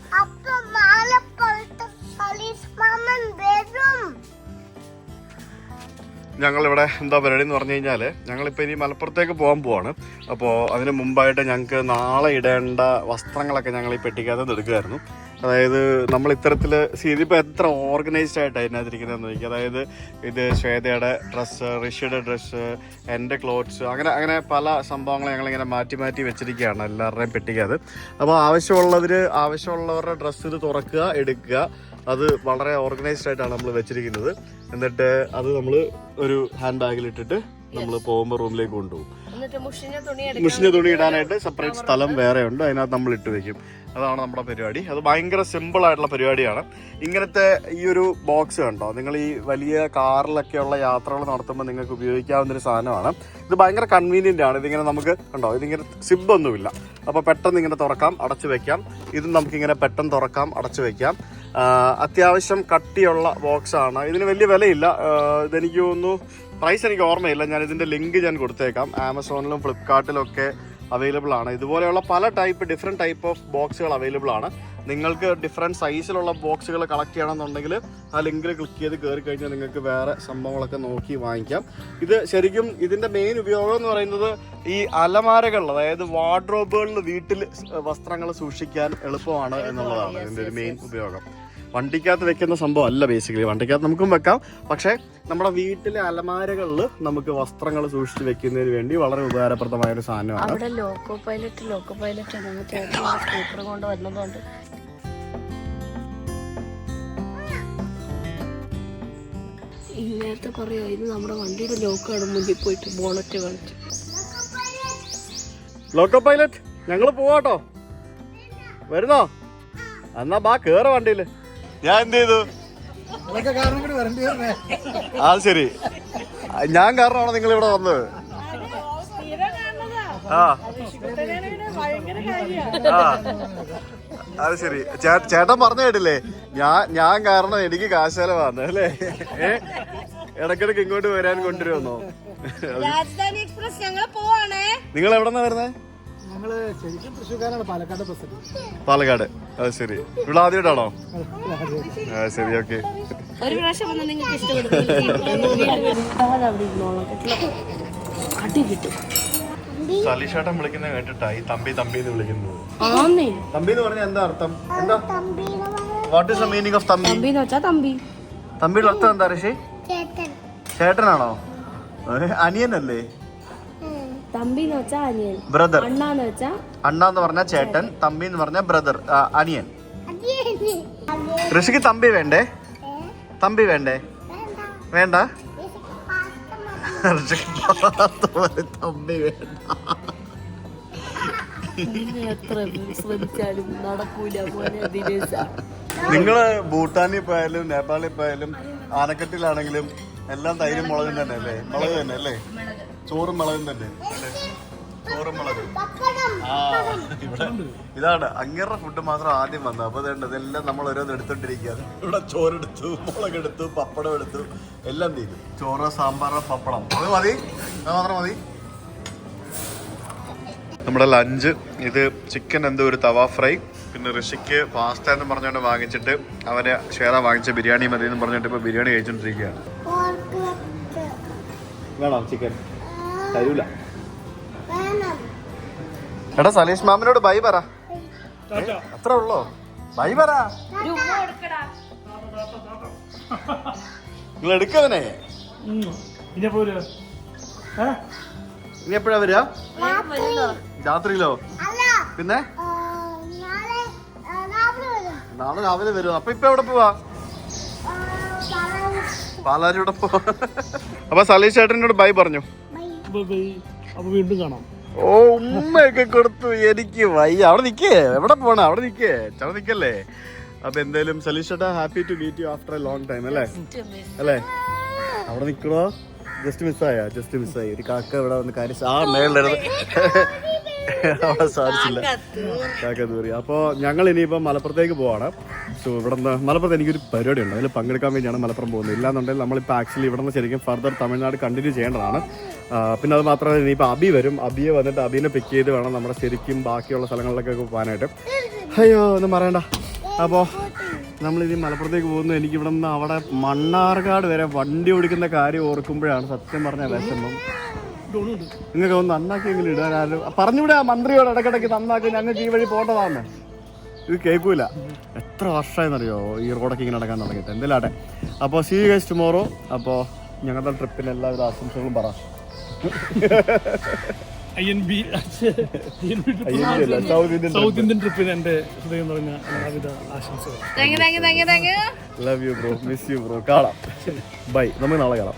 ഞങ്ങളിവിടെ എന്താ പരിപാടി എന്ന് പറഞ്ഞു കഴിഞ്ഞാൽ ഞങ്ങളിപ്പോൾ ഇനി മലപ്പുറത്തേക്ക് പോകാൻ പോവാണ്. അപ്പോൾ അതിന് മുമ്പായിട്ട് ഞങ്ങൾക്ക് നാളെ ഇടേണ്ട വസ്ത്രങ്ങളൊക്കെ ഞങ്ങൾ ഈ പെട്ടിക്കകത്ത് എടുക്കുമായിരുന്നു. അതായത് നമ്മൾ ഇത്തരത്തിൽ ഇതിപ്പോൾ എത്ര ഓർഗനൈസ്ഡ് ആയിട്ട് അതിനകത്തിരിക്കുന്നതെന്ന് ചോദിക്കുക. അതായത് ഇത് ശ്വേതയുടെ ഡ്രസ്സ്, ഋഷിയുടെ ഡ്രസ്സ്, എൻ്റെ ക്ലോത്ത്സ്, അങ്ങനെ പല സംഭവങ്ങൾ ഞങ്ങളിങ്ങനെ മാറ്റി മാറ്റി വെച്ചിരിക്കുകയാണ് എല്ലാവരുടെയും പെട്ടിക്കകത്ത്. അപ്പോൾ ആവശ്യമുള്ളവരുടെ ഡ്രസ്സ് ഇത് തുറക്കുക, എടുക്കുക. അത് വളരെ ഓർഗനൈസ്ഡ് ആയിട്ടാണ് നമ്മൾ വെച്ചിരിക്കുന്നത്. എന്നിട്ട് അത് നമ്മൾ ഒരു ഹാൻഡ് ബാഗിലിട്ടിട്ട് നമ്മൾ പോകുമ്പോൾ റൂമിലേക്ക് കൊണ്ടുപോകും. മുഷിഞ്ഞ തുണി ഇടാനായിട്ട് സെപ്പറേറ്റ് സ്ഥലം വേറെ ഉണ്ട്, അതിനകത്ത് നമ്മൾ ഇട്ട് വെക്കും. അതാണ് നമ്മുടെ പരിപാടി. അത് ഭയങ്കര സിമ്പിൾ ആയിട്ടുള്ള പരിപാടിയാണ്. ഇങ്ങനത്തെ ഈ ഒരു ബോക്സ് കണ്ടോ, നിങ്ങൾ ഈ വലിയ കാറിലൊക്കെയുള്ള യാത്രകൾ നടത്തുമ്പോൾ നിങ്ങൾക്ക് ഉപയോഗിക്കാവുന്നൊരു സാധനമാണ്. ഇത് ഭയങ്കര കൺവീനിയൻ്റ് ആണ്. ഇതിങ്ങനെ നമുക്ക് കണ്ടോ, ഇതിങ്ങനെ സിബൊന്നുമില്ല. അപ്പോൾ പെട്ടെന്ന് ഇങ്ങനെ തുറക്കാം, അടച്ചു വെക്കാം. ഇതും നമുക്കിങ്ങനെ പെട്ടെന്ന് തുറക്കാം, അടച്ചു വെക്കാം. അത്യാവശ്യം കട്ടിയുള്ള ബോക്സാണ്. ഇതിന് വലിയ വിലയില്ല. ഇതെനിക്ക് തോന്നുന്നു, പ്രൈസ് എനിക്ക് ഓർമ്മയില്ല. ഞാൻ ഇതിൻ്റെ ലിങ്ക് ഞാൻ കൊടുത്തേക്കാം. ആമസോണിലും ഫ്ലിപ്കാർട്ടിലും ഒക്കെ അവൈലബിൾ ആണ്. ഇതുപോലെയുള്ള പല ഡിഫറെൻറ്റ് ടൈപ്പ് ഓഫ് ബോക്സുകൾ അവൈലബിൾ ആണ്. നിങ്ങൾക്ക് ഡിഫറെൻറ്റ് സൈസിലുള്ള ബോക്സുകൾ കളക്ട് ചെയ്യണമെന്നുണ്ടെങ്കിൽ ആ ലിങ്കിൽ ക്ലിക്ക് ചെയ്ത് കയറി കഴിഞ്ഞാൽ നിങ്ങൾക്ക് വേറെ സംഭവങ്ങളൊക്കെ നോക്കി വാങ്ങിക്കാം. ഇത് ശരിക്കും ഇതിൻ്റെ മെയിൻ ഉപയോഗം എന്ന് പറയുന്നത് ഈ അലമാരകൾ, അതായത് വാർഡ്രോബുകളിൽ വീട്ടിൽ വസ്ത്രങ്ങൾ സൂക്ഷിക്കാൻ എളുപ്പമാണ് എന്നുള്ളതാണ് ഇതിൻ്റെ ഒരു മെയിൻ ഉപയോഗം. വണ്ടിക്കകത്ത് വെക്കുന്ന സംഭവം അല്ല ബേസിക്കലി. വണ്ടിക്കകത്ത് നമുക്കും വെക്കാം, പക്ഷേ നമ്മുടെ വീട്ടിലെ അലമാരകളിൽ നമുക്ക് വസ്ത്രങ്ങൾ സൂക്ഷിച്ച് വെക്കുന്നതിന് വേണ്ടി വളരെ ഉപകാരപ്രദമായ ഒരു സാധനമാണ്. അവിടെ ലോക്കോ പൈലറ്റ് സ്കൂട്ടർ കൊണ്ട് വരുന്നതുകൊണ്ട് ഇങ്ങനത്തെ പറയാ. ഇത് നമ്മുടെ വണ്ടിയുടെ ലോക്കാണ്, മുന്നിൽ പോയിട്ട് ബോണറ്റ് കാണിച്ചു. ലോക്കോ പൈലറ്റ്, ഞങ്ങൾ പോവാട്ടോ. വരുന്നോ? എന്നാ ബാ, കേറ വണ്ടിയില്. ഞാൻ എന്ത് ചെയ്തു? ആ ശരി, ഞാൻ കാരണമാണോ നിങ്ങൾ ഇവിടെ വന്നത്? ആ അത് ശരി. ചേട്ടൻ പറഞ്ഞു കേട്ടില്ലേ, ഞാൻ കാരണം എനിക്ക് കാശാലമാണ് അല്ലേ? ഇടക്കിടക്ക് ഇങ്ങോട്ട് വരാൻ കൊണ്ടുവരുമെന്നോ? രാജധാനി എക്സ്പ്രസ് ഞങ്ങൾ പോവാണേ. നിങ്ങൾ എവിടെന്നാ വരുന്നേ? പാലക്കാട്. അത് ശരി. ഇവിടെ ആദ്യമായിട്ടാണോ? ശരി, ഓക്കെ. ഒരു പ്രാവശ്യം വന്നാൽ നിങ്ങൾക്ക് ഇഷ്ടപ്പെടും. സലീഷേട്ടൻ വിളിക്കുന്നത് കേട്ടിട്ടായി തമ്പി എന്ന് വിളിക്കുന്നത്. തമ്പി എന്ന് പറഞ്ഞാൽ എന്താ അർത്ഥം? എന്താ? What is the meaning of Thampi? തമ്പിയുടെ അർത്ഥം എന്താ ഋഷി? ചേട്ടനാണോ? അനിയനല്ലേ? തമ്പി എന്ന് വെച്ചാ അനിയൻ, ബ്രദർ. അണ്ണാന്ന് പറഞ്ഞ ചേട്ടൻ, തമ്പി എന്ന് പറഞ്ഞ ബ്രദർ, അനിയൻ. ഋഷിക്ക് തമ്പി വേണ്ടേ? തമ്പി വേണ്ടേ? വേണ്ട. തമ്പി വേണ്ട. നിങ്ങള് ഭൂട്ടാനിൽ പോയാലും നേപ്പാളിൽ പോയാലും ആനക്കട്ടിലാണെങ്കിലും എല്ലാം തൈരും മുളകും തന്നെ അല്ലേ? മുളക് തന്നെ അല്ലേ? ചോറും മുളകും തന്നെ. ചോറും മുളകും. ഇവിടെ ഇതാണ് അങ്ങേരുടെ ഫുഡ് മാത്രം ആദ്യം വന്നത്. അപ്പൊ ഇതെല്ലാം നമ്മൾ ഓരോന്ന് എടുത്തോണ്ടിരിക്കുകയാണ്. ഇവിടെ ചോറെടുത്തു, മുളകെടുത്തു, പപ്പടം എടുത്തു, എല്ലാം തീരും. ചോറ്, സാമ്പാർ, പപ്പടം, അത് മതി, അത് മാത്രം മതി. നമ്മുടെ ലഞ്ച് ഇത് ചിക്കൻ എന്തോ ഒരു തവ ഫ്രൈ, പിന്നെ ഋഷിക്ക് പാസ്ത എന്ന് പറഞ്ഞുകൊണ്ട് വാങ്ങിച്ചിട്ട് അവന് ഷേറ വാങ്ങിച്ച ബിരിയാണി മതി എന്ന് പറഞ്ഞിട്ട് ഇപ്പൊ ബിരിയാണി കഴിച്ചോണ്ടിരിക്കുകയാണ്. വേണോ ചിക്കൻ? തരൂല. എടാ സലീഷ് മാമനോട് ബൈ പറ. അത്ര ഉള്ളോ? ബൈ പറ. നിങ്ങൾ എടുക്കവനെ. ഇനി എപ്പോഴാ വരിക? രാത്രിയിലോ? പിന്നെ നാളെ രാവിലെ വരും. അപ്പൊ ഇപ്പൊ എവിടെ പോവാ? പാലാരിയുടെ പോവാ. അപ്പൊ സലീഷ് ചേട്ടനോട് ബൈ പറഞ്ഞു. വീണ്ടും കാണാം. ഓ, ഉമ്മയൊക്കെ കൊടുത്തു. എനിക്ക് വയ്യ. അവിടെ നിക്കേ, എവിടെ പോണ? അവിടെ നിക്കേ, ചവ നിക്കല്ലേ. അപ്പൊ എന്തായാലും സലീഷ് ചേട്ടാ, happy to meet you after a long time അല്ലേ? അവിടെ നിക്കണോ? ജസ്റ്റ് മിസ്സായി. ഒരു കാക്ക ഇവിടെ വന്ന് കാര്യം മേളിലായിരുന്നു, അവിടെ സാധിച്ചില്ല. കാക്ക ദൂരി. അപ്പോൾ ഞങ്ങൾ ഇനിയിപ്പോൾ മലപ്പുറത്തേക്ക് പോവാണ്. സോ ഇവിടെ നിന്ന് മലപ്പുറത്ത് എനിക്കൊരു പരിപാടി ഉണ്ട്, അതിൽ പങ്കെടുക്കാൻ വേണ്ടിയാണ് മലപ്പുറം പോകുന്നത്. ഇല്ലാന്നുണ്ടെങ്കിൽ നമ്മളിപ്പോൾ ആക്ച്വലി ഇവിടെ നിന്ന് ശരിക്കും ഫർദർ തമിഴ്നാട് കണ്ടിന്യൂ ചെയ്യേണ്ടതാണ്. പിന്നെ അത് മാത്രമല്ല, ഇനിയിപ്പോൾ അബി വരും. അബിയെ വന്നിട്ട് അബീനെ പിക്ക് ചെയ്ത് വേണം നമ്മുടെ ശരിക്കും ബാക്കിയുള്ള സ്ഥലങ്ങളിലേക്കൊക്കെ പോകാനായിട്ട്. അയ്യോ ഒന്നും പറയണ്ട. അപ്പോൾ നമ്മളിനി മലപ്പുറത്തേക്ക് പോകുന്നു. എനിക്ക് ഇവിടെ നിന്ന് അവിടെ മണ്ണാർക്കാട് വരെ വണ്ടി ഓടിക്കുന്ന കാര്യം ഓർക്കുമ്പോഴാണ് സത്യം പറഞ്ഞ വിഷമം. നിങ്ങൾക്ക് ഒന്ന് നന്നാക്കിയെങ്കിലും ഇടാൻ ആരും പറഞ്ഞുവിടെ ആ മന്ത്രിയോട് ഇടയ്ക്കിടയ്ക്ക് നന്നാക്കി ഞങ്ങൾക്ക് ഈ വഴി പോകേണ്ടതാന്ന്. ഇത് കേൾക്കൂല. എത്ര വർഷമായെന്നറിയോ ഈ റോഡൊക്കെ ഇങ്ങനെ നടക്കാൻ തുടങ്ങിയിട്ട്. എന്തെല്ലാട്ടെ, അപ്പോൾ സീ യു ഗൈസ് ടുമോറോ. അപ്പോൾ ഞങ്ങളുടെ ട്രിപ്പിന് എല്ലാവിധ ആശംസകളും പറ. സൗത്ത് ഇന്ത്യൻ ട്രിപ്പിന് എന്റെ ഹൃദയം നിറഞ്ഞ എല്ലാവിധ ആശംസകൾ. Thank you. Love you bro, miss you bro. കാണാം. ബൈ, നമുക്ക് നാളെ കാണാം.